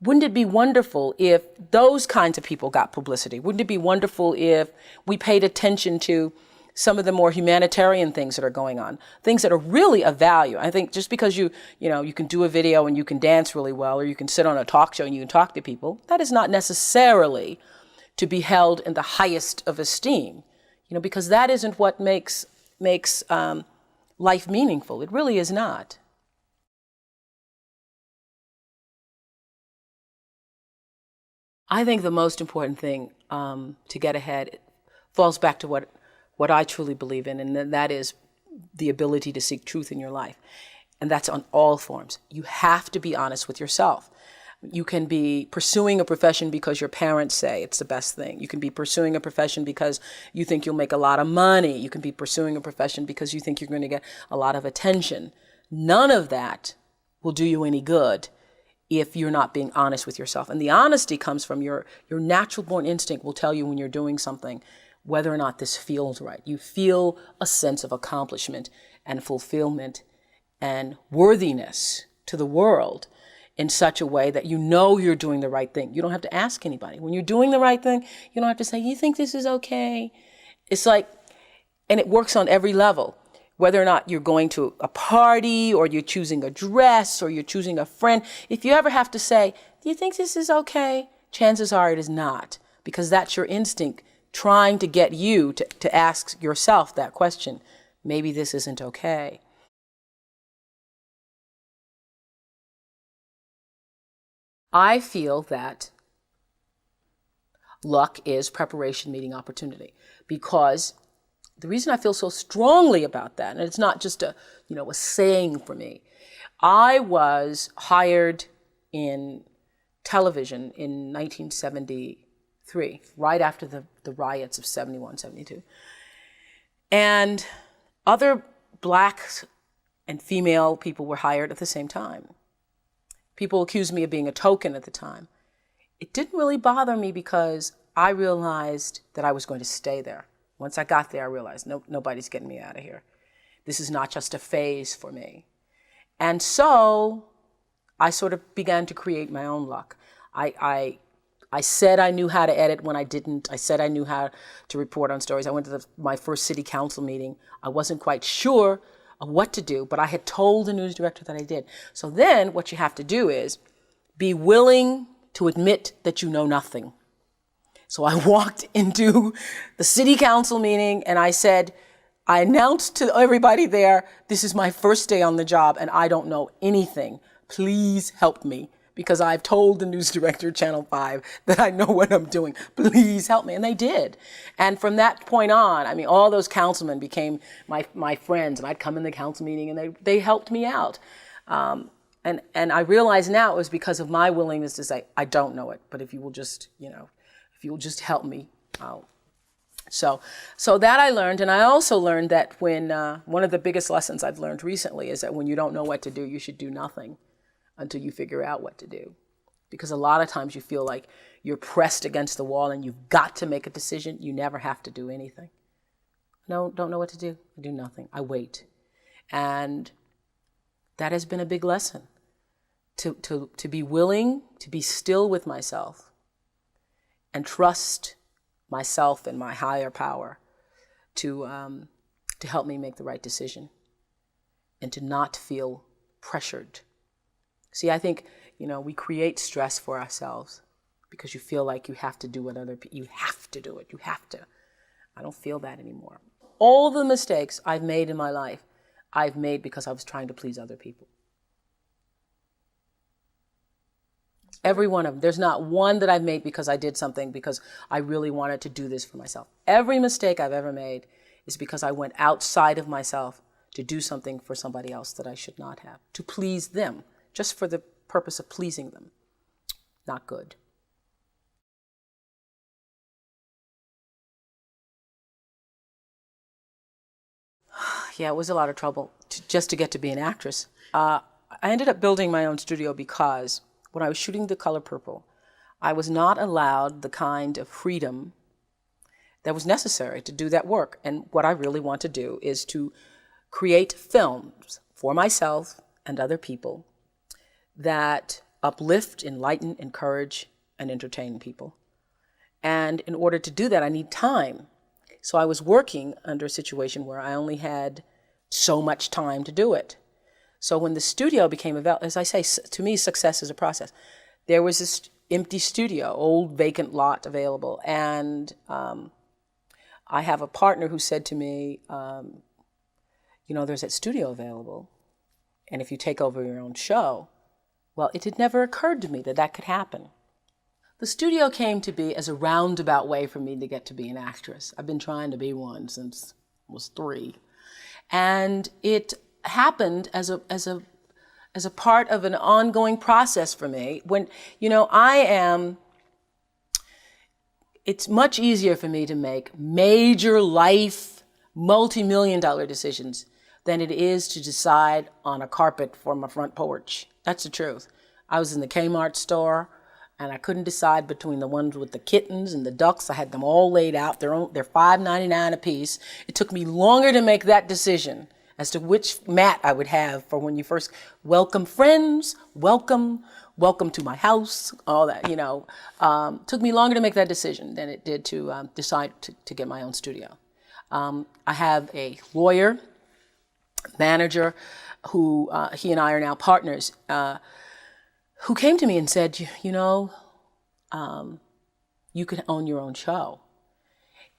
wouldn't it be wonderful if those kinds of people got publicity? Wouldn't it be wonderful if we paid attention to some of the more humanitarian things that are going on, things that are really of value. I think just because you can do a video and you can dance really well, or you can sit on a talk show and you can talk to people, that is not necessarily to be held in the highest of esteem, because that isn't what makes life meaningful. It really is not. I think the most important thing to get ahead falls back to what I truly believe in, and that is the ability to seek truth in your life. And that's on all forms. You have to be honest with yourself. You can be pursuing a profession because your parents say it's the best thing. You can be pursuing a profession because you think you'll make a lot of money. You can be pursuing a profession because you think you're going to get a lot of attention. None of that will do you any good if you're not being honest with yourself. And the honesty comes from your natural born instinct will tell you when you're doing something whether or not this feels right. You feel a sense of accomplishment and fulfillment and worthiness to the world in such a way that you know you're doing the right thing. You don't have to ask anybody. When you're doing the right thing, you don't have to say, you think this is okay? It's like, and it works on every level. Whether or not you're going to a party or you're choosing a dress or you're choosing a friend, if you ever have to say, do you think this is okay? Chances are it is not, because that's your instinct trying to get you to ask yourself that question. Maybe this isn't okay. I feel that luck is preparation meeting opportunity, because the reason I feel so strongly about that, and it's not just a saying for me, I was hired in television in 1973, right after the riots of 71, 72. And other black and female people were hired at the same time. People accused me of being a token at the time. It didn't really bother me because I realized that I was going to stay there. Once I got there, I realized nobody's getting me out of here. This is not just a phase for me. And so I sort of began to create my own luck. I said I knew how to edit when I didn't. I said I knew how to report on stories. I went to my first city council meeting. I wasn't quite sure of what to do, but I had told the news director that I did. So then what you have to do is be willing to admit that you know nothing. So I walked into the city council meeting and I announced to everybody there, this is my first day on the job and I don't know anything. Please help me, because I've told the news director at Channel 5 that I know what I'm doing. Please help me. And they did. And from that point on, all those councilmen became my friends, and I'd come in the council meeting and they helped me out. And I realize now it was because of my willingness to say, I don't know it, but if you will just, if you'll just help me out. So that I learned, and I also learned that when, one of the biggest lessons I've learned recently is that when you don't know what to do, you should do nothing until you figure out what to do. Because a lot of times you feel like you're pressed against the wall and you've got to make a decision. You never have to do anything. No, don't know what to do. I do nothing. I wait. And that has been a big lesson. To be willing to be still with myself and trust myself and my higher power to help me make the right decision and to not feel pressured. See, I think, we create stress for ourselves because you feel like you have to do what you have to do it. You have to. I don't feel that anymore. All the mistakes I've made in my life, I've made because I was trying to please other people. Every one of them. There's not one that I've made because I did something because I really wanted to do this for myself. Every mistake I've ever made is because I went outside of myself to do something for somebody else that I should not have, to please them, just for the purpose of pleasing them. Not good. Yeah, it was a lot of trouble just to get to be an actress. I ended up building my own studio because when I was shooting The Color Purple, I was not allowed the kind of freedom that was necessary to do that work. And what I really want to do is to create films for myself and other people that uplift, enlighten, encourage, and entertain people. And in order to do that, I need time. So I was working under a situation where I only had so much time to do it. So when the studio became available, as I say, to me, success is a process. There was this empty studio, old vacant lot available. And I have a partner who said to me, there's that studio available. And if you take over your own show, well, it had never occurred to me that that could happen. The studio came to be as a roundabout way for me to get to be an actress. I've been trying to be one since I was 3. And it happened as a part of an ongoing process for me. When, it's much easier for me to make major life, multi-million-dollar decisions than it is to decide on a carpet for my front porch. That's the truth. I was in the Kmart store, and I couldn't decide between the ones with the kittens and the ducks. I had them all laid out. They're $5.99 a piece. It took me longer to make that decision as to which mat I would have for when you first welcome friends, welcome to my house, all that, took me longer to make that decision than it did to decide to get my own studio. I have a lawyer, manager, who he and I are now partners, who came to me and said, you could own your own show.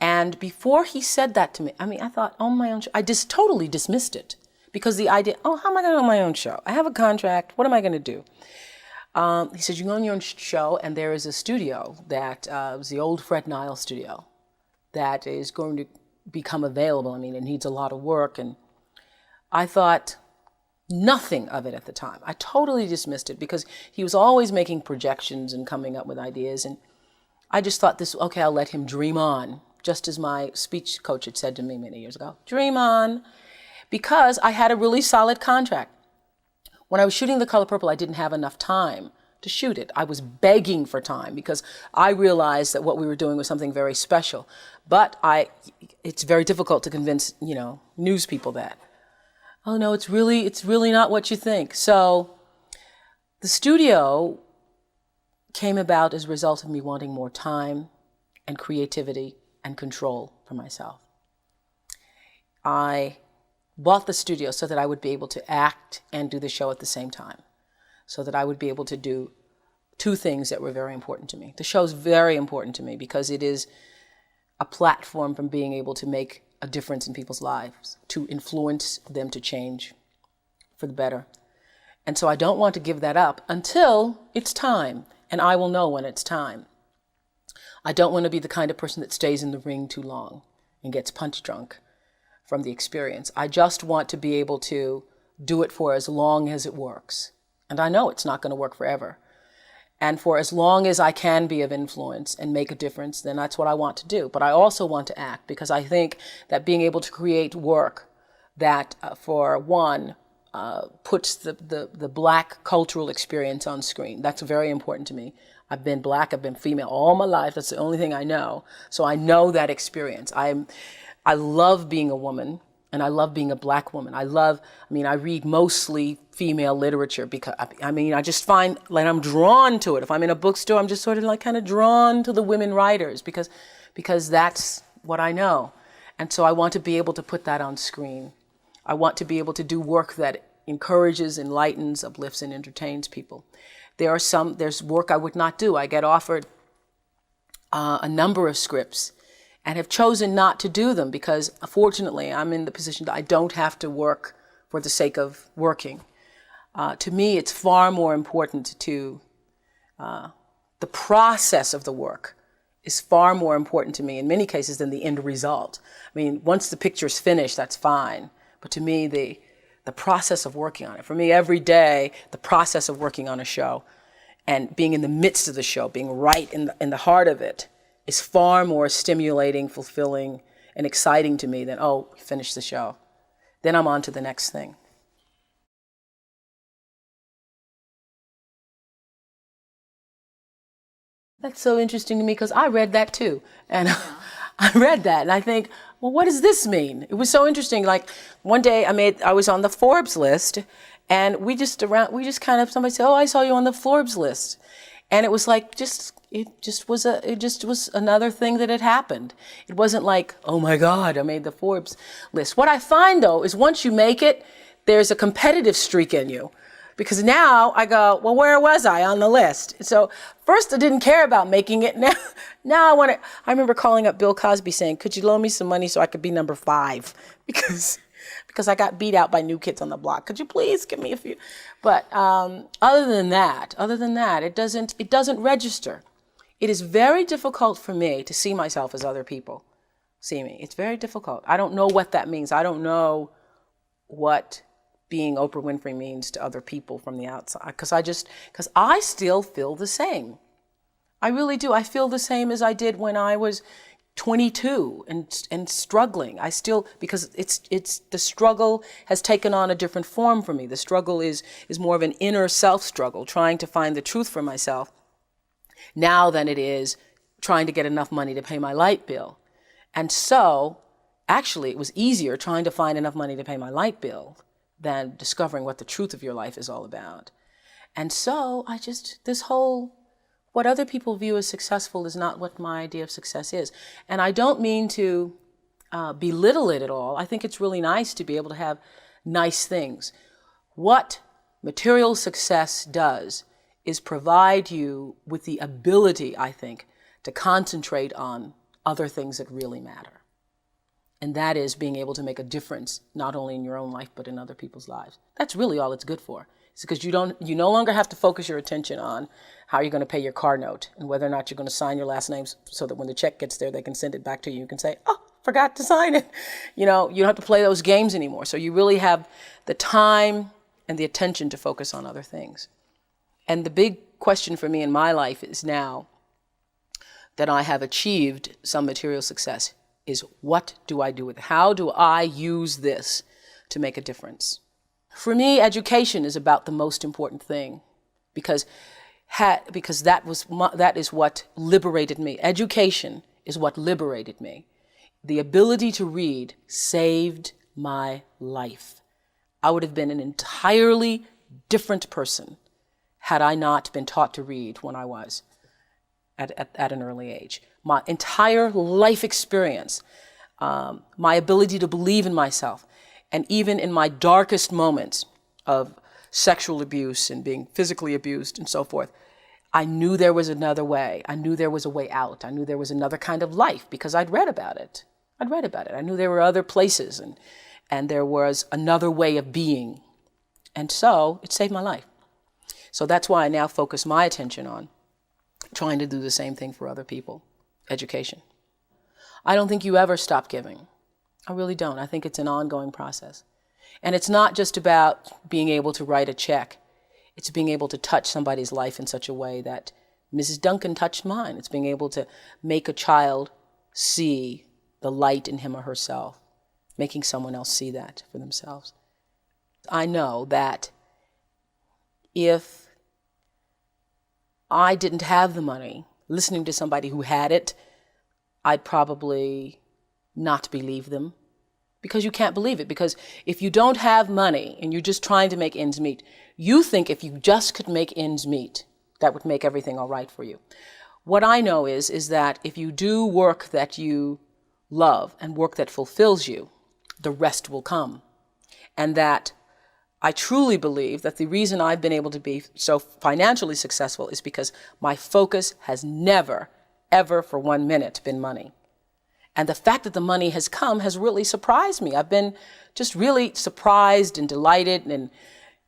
And before he said that to me, I thought, own my own show. I just totally dismissed it because the idea, how am I going to own my own show? I have a contract. What am I going to do? He said, you can own your own show, and there is a studio that was the old Fred Nile studio that is going to become available. It needs a lot of work. And I thought nothing of it at the time. I totally dismissed it because he was always making projections and coming up with ideas. And I just thought I'll let him dream on, just as my speech coach had said to me many years ago, dream on, because I had a really solid contract. When I was shooting The Color Purple, I didn't have enough time to shoot it. I was begging for time because I realized that what we were doing was something very special. But it's very difficult to convince, news people that. Oh no, it's really not what you think. So the studio came about as a result of me wanting more time and creativity and control for myself. I bought the studio so that I would be able to act and do the show at the same time, so that I would be able to do 2 things that were very important to me. The show's very important to me because it is a platform from being able to make a difference in people's lives, to influence them to change for the better. And so I don't want to give that up until it's time, and I will know when it's time. I don't want to be the kind of person that stays in the ring too long and gets punch drunk from the experience. I just want to be able to do it for as long as it works. And I know it's not going to work forever. And for as long as I can be of influence and make a difference, then that's what I want to do. But I also want to act because I think that being able to create work that, for one, puts the Black cultural experience on screen. That's very important to me. I've been Black, I've been female all my life. That's the only thing I know. So I know that experience. I love being a woman, and I love being a Black woman. I read mostly female literature because, I just find like I'm drawn to it. If I'm in a bookstore, I'm just sort of like kind of drawn to the women writers because that's what I know. And so I want to be able to put that on screen. I want to be able to do work that encourages, enlightens, uplifts, and entertains people. There's work I would not do. I get offered a number of scripts and have chosen not to do them because, fortunately, I'm in the position that I don't have to work for the sake of working. To me, it's far more important to the process of the work is far more important to me in many cases than the end result. Once the picture's finished, that's fine. But to me, the process of working on it, for me, every day, the process of working on a show and being in the midst of the show, being right in the heart of it, is far more stimulating, fulfilling, and exciting to me than, finish the show. Then I'm on to the next thing. That's so interesting to me because I read that too. And I read that and I think, well, what does this mean? It was so interesting. Like one day I was on the Forbes list and somebody said, I saw you on the Forbes list. And it was like, it just was another thing that had happened. It wasn't like, oh my God, I made the Forbes list. What I find though is once you make it, there's a competitive streak in you. Because now I go, well, where was I on the list? So first I didn't care about making it. Now I want to. I remember calling up Bill Cosby saying, could you loan me some money so I could be number 5? Because I got beat out by New Kids on the Block. Could you please give me a few? But other than that, it doesn't register. It is very difficult for me to see myself as other people see me. It's very difficult. I don't know what that means. I don't know what being Oprah Winfrey means to other people from the outside. Because I still feel the same. I really do. I feel the same as I did when I was 22 and struggling. I still, because it's the struggle has taken on a different form for me. The struggle is more of an inner self struggle, trying to find the truth for myself now than it is trying to get enough money to pay my light bill. And so actually it was easier trying to find enough money to pay my light bill than discovering what the truth of your life is all about. And so what other people view as successful is not what my idea of success is. And I don't mean to belittle it at all. I think it's really nice to be able to have nice things. What material success does is provide you with the ability, I think, to concentrate on other things that really matter. And that is being able to make a difference, not only in your own life, but in other people's lives. That's really all it's good for. It's because you no longer have to focus your attention on how you're going to pay your car note and whether or not you're going to sign your last name so that when the check gets there, they can send it back to you. You can say, oh, forgot to sign it. You don't have to play those games anymore. So you really have the time and the attention to focus on other things. And the big question for me in my life is now that I have achieved some material success is what do I do with it? How do I use this to make a difference? For me, education is about the most important thing because that is what liberated me. Education is what liberated me. The ability to read saved my life. I would have been an entirely different person had I not been taught to read when I was at an early age. My entire life experience, my ability to believe in myself, and even in my darkest moments of sexual abuse and being physically abused and so forth, I knew there was another way. I knew there was a way out. I knew there was another kind of life because I'd read about it. I knew there were other places and there was another way of being. And so it saved my life. So that's why I now focus my attention on trying to do the same thing for other people, education. I don't think you ever stop giving. I really don't. I think it's an ongoing process. And it's not just about being able to write a check. It's being able to touch somebody's life in such a way that Mrs. Duncan touched mine. It's being able to make a child see the light in him or herself, making someone else see that for themselves. I know that if I didn't have the money, listening to somebody who had it, I'd probably not believe them, because you can't believe it. Because if you don't have money and you're just trying to make ends meet, you think if you just could make ends meet, that would make everything all right for you. What I know is that if you do work that you love and work that fulfills you, the rest will come. And that I truly believe that the reason I've been able to be so financially successful is because my focus has never, ever for 1 minute been money. And the fact that the money has come has really surprised me. I've been just really surprised and delighted and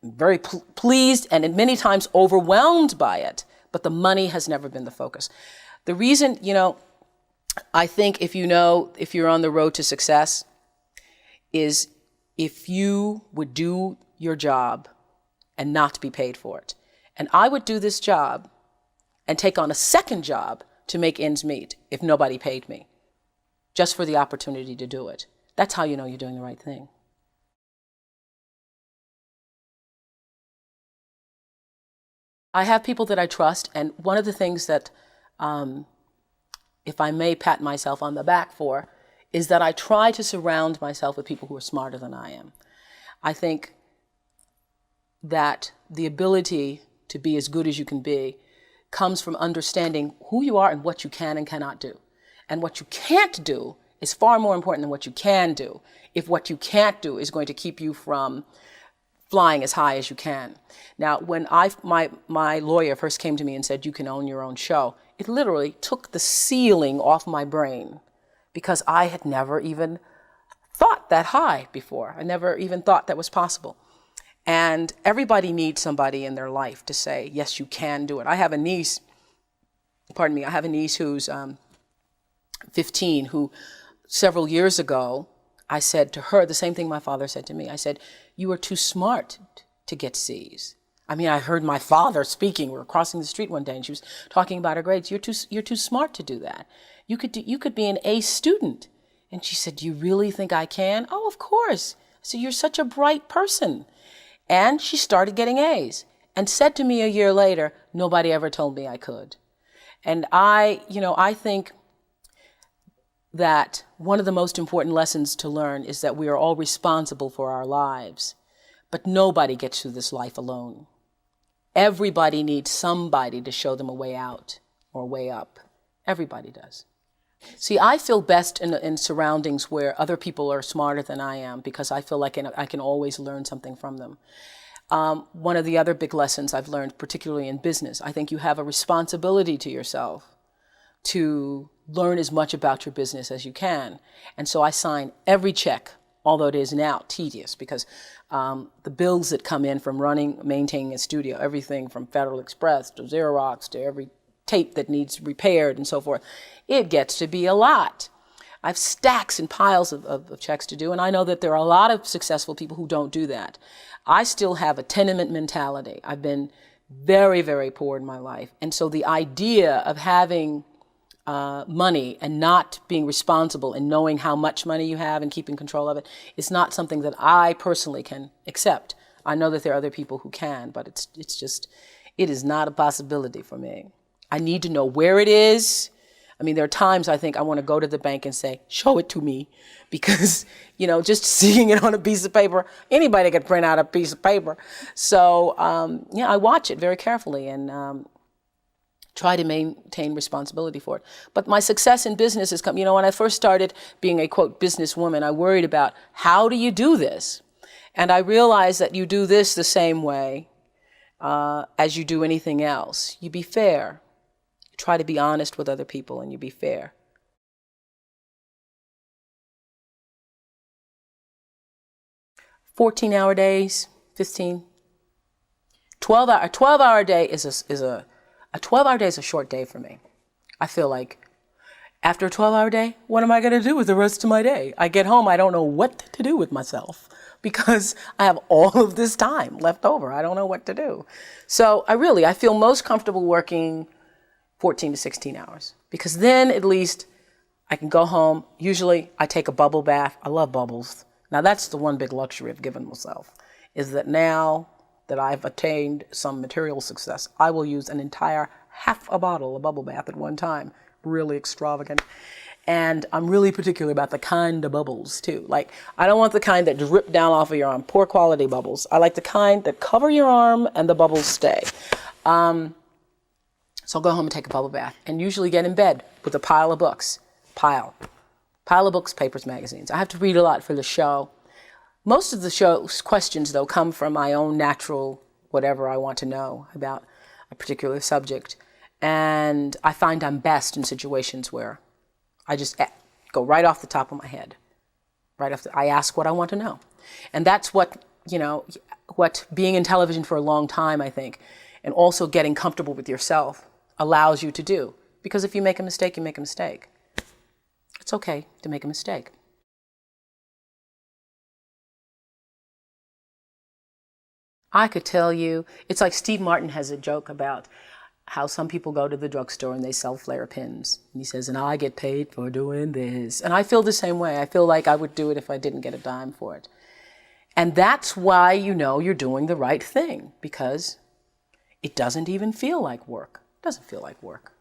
very pleased and many times overwhelmed by it. But the money has never been the focus. The reason, I think if you're on the road to success, is if you would do your job and not be paid for it. And I would do this job and take on a second job to make ends meet if nobody paid me, just for the opportunity to do it. That's how you know you're doing the right thing. I have people that I trust, and one of the things that, if I may pat myself on the back for, is that I try to surround myself with people who are smarter than I am. I think that the ability to be as good as you can be comes from understanding who you are and what you can and cannot do. And what you can't do is far more important than what you can do, if what you can't do is going to keep you from flying as high as you can. Now, when my lawyer first came to me and said, you can own your own show, it literally took the ceiling off my brain, because I had never even thought that high before. I never even thought that was possible. And everybody needs somebody in their life to say, yes, you can do it. I have a niece who's 15, who several years ago, I said to her the same thing my father said to me. I said, you are too smart to get C's. I mean, I heard my father speaking. We were crossing the street one day and she was talking about her grades. You're too smart to do that. You could be an A student. And she said, do you really think I can? Oh, of course. I said, you're such a bright person. And she started getting A's and said to me a year later, nobody ever told me I could. And I think that one of the most important lessons to learn is that we are all responsible for our lives, but nobody gets through this life alone. Everybody needs somebody to show them a way out or a way up. Everybody does. See, I feel best in surroundings where other people are smarter than I am, because I feel like I can always learn something from them. One of the other big lessons I've learned, particularly in business, I think you have a responsibility to yourself to learn as much about your business as you can. And so I sign every check, although it is now tedious, because the bills that come in from maintaining a studio, everything from Federal Express to Xerox to every tape that needs repaired and so forth, it gets to be a lot. I have stacks and piles of checks to do, and I know that there are a lot of successful people who don't do that. I still have a tenement mentality. I've been very, very poor in my life. And so the idea of having money and not being responsible and knowing how much money you have and keeping control of it is not something that I personally can accept. I know that there are other people who can, but it is not a possibility for me. I need to know where it is. I mean, there are times I think I want to go to the bank and say, show it to me, because, just seeing it on a piece of paper, anybody could print out a piece of paper. So, I watch it very carefully and try to maintain responsibility for it. But my success in business has come, when I first started being a, quote, businesswoman, I worried about, how do you do this? And I realized that you do this the same way as you do anything else. You be fair. You try to be honest with other people, and you be fair. – 14-hour days, 15. 12-hour. A 12-hour day is a 12-hour day is a short day for me. I feel like after a 12-hour day, what am I going to do with the rest of my day? I get home, I don't know what to do with myself, because I have all of this time left over. I don't know what to do. So I feel most comfortable working 14 to 16 hours, because then at least I can go home. Usually I take a bubble bath. I love bubbles. Now that's the one big luxury I've given myself, is that now that I've attained some material success, I will use an entire half a bottle of bubble bath at one time. Really extravagant. And I'm really particular about the kind of bubbles too. Like, I don't want the kind that drip down off of your arm, poor quality bubbles. I like the kind that cover your arm and the bubbles stay. So I'll go home and take a bubble bath, and usually get in bed with a pile of books. Pile of books, papers, magazines. I have to read a lot for the show. Most of the show's questions, though, come from my own natural whatever I want to know about a particular subject. And I find I'm best in situations where I just go right off the top of my head. I ask what I want to know. And that's what being in television for a long time, I think, and also getting comfortable with yourself allows you to do. Because if you make a mistake, you make a mistake. It's okay to make a mistake. I could tell you, it's like Steve Martin has a joke about how some people go to the drugstore and they sell flare pins. And he says, and I get paid for doing this. And I feel the same way. I feel like I would do it if I didn't get a dime for it. And that's why you're doing the right thing, because it doesn't even feel like work. It doesn't feel like work.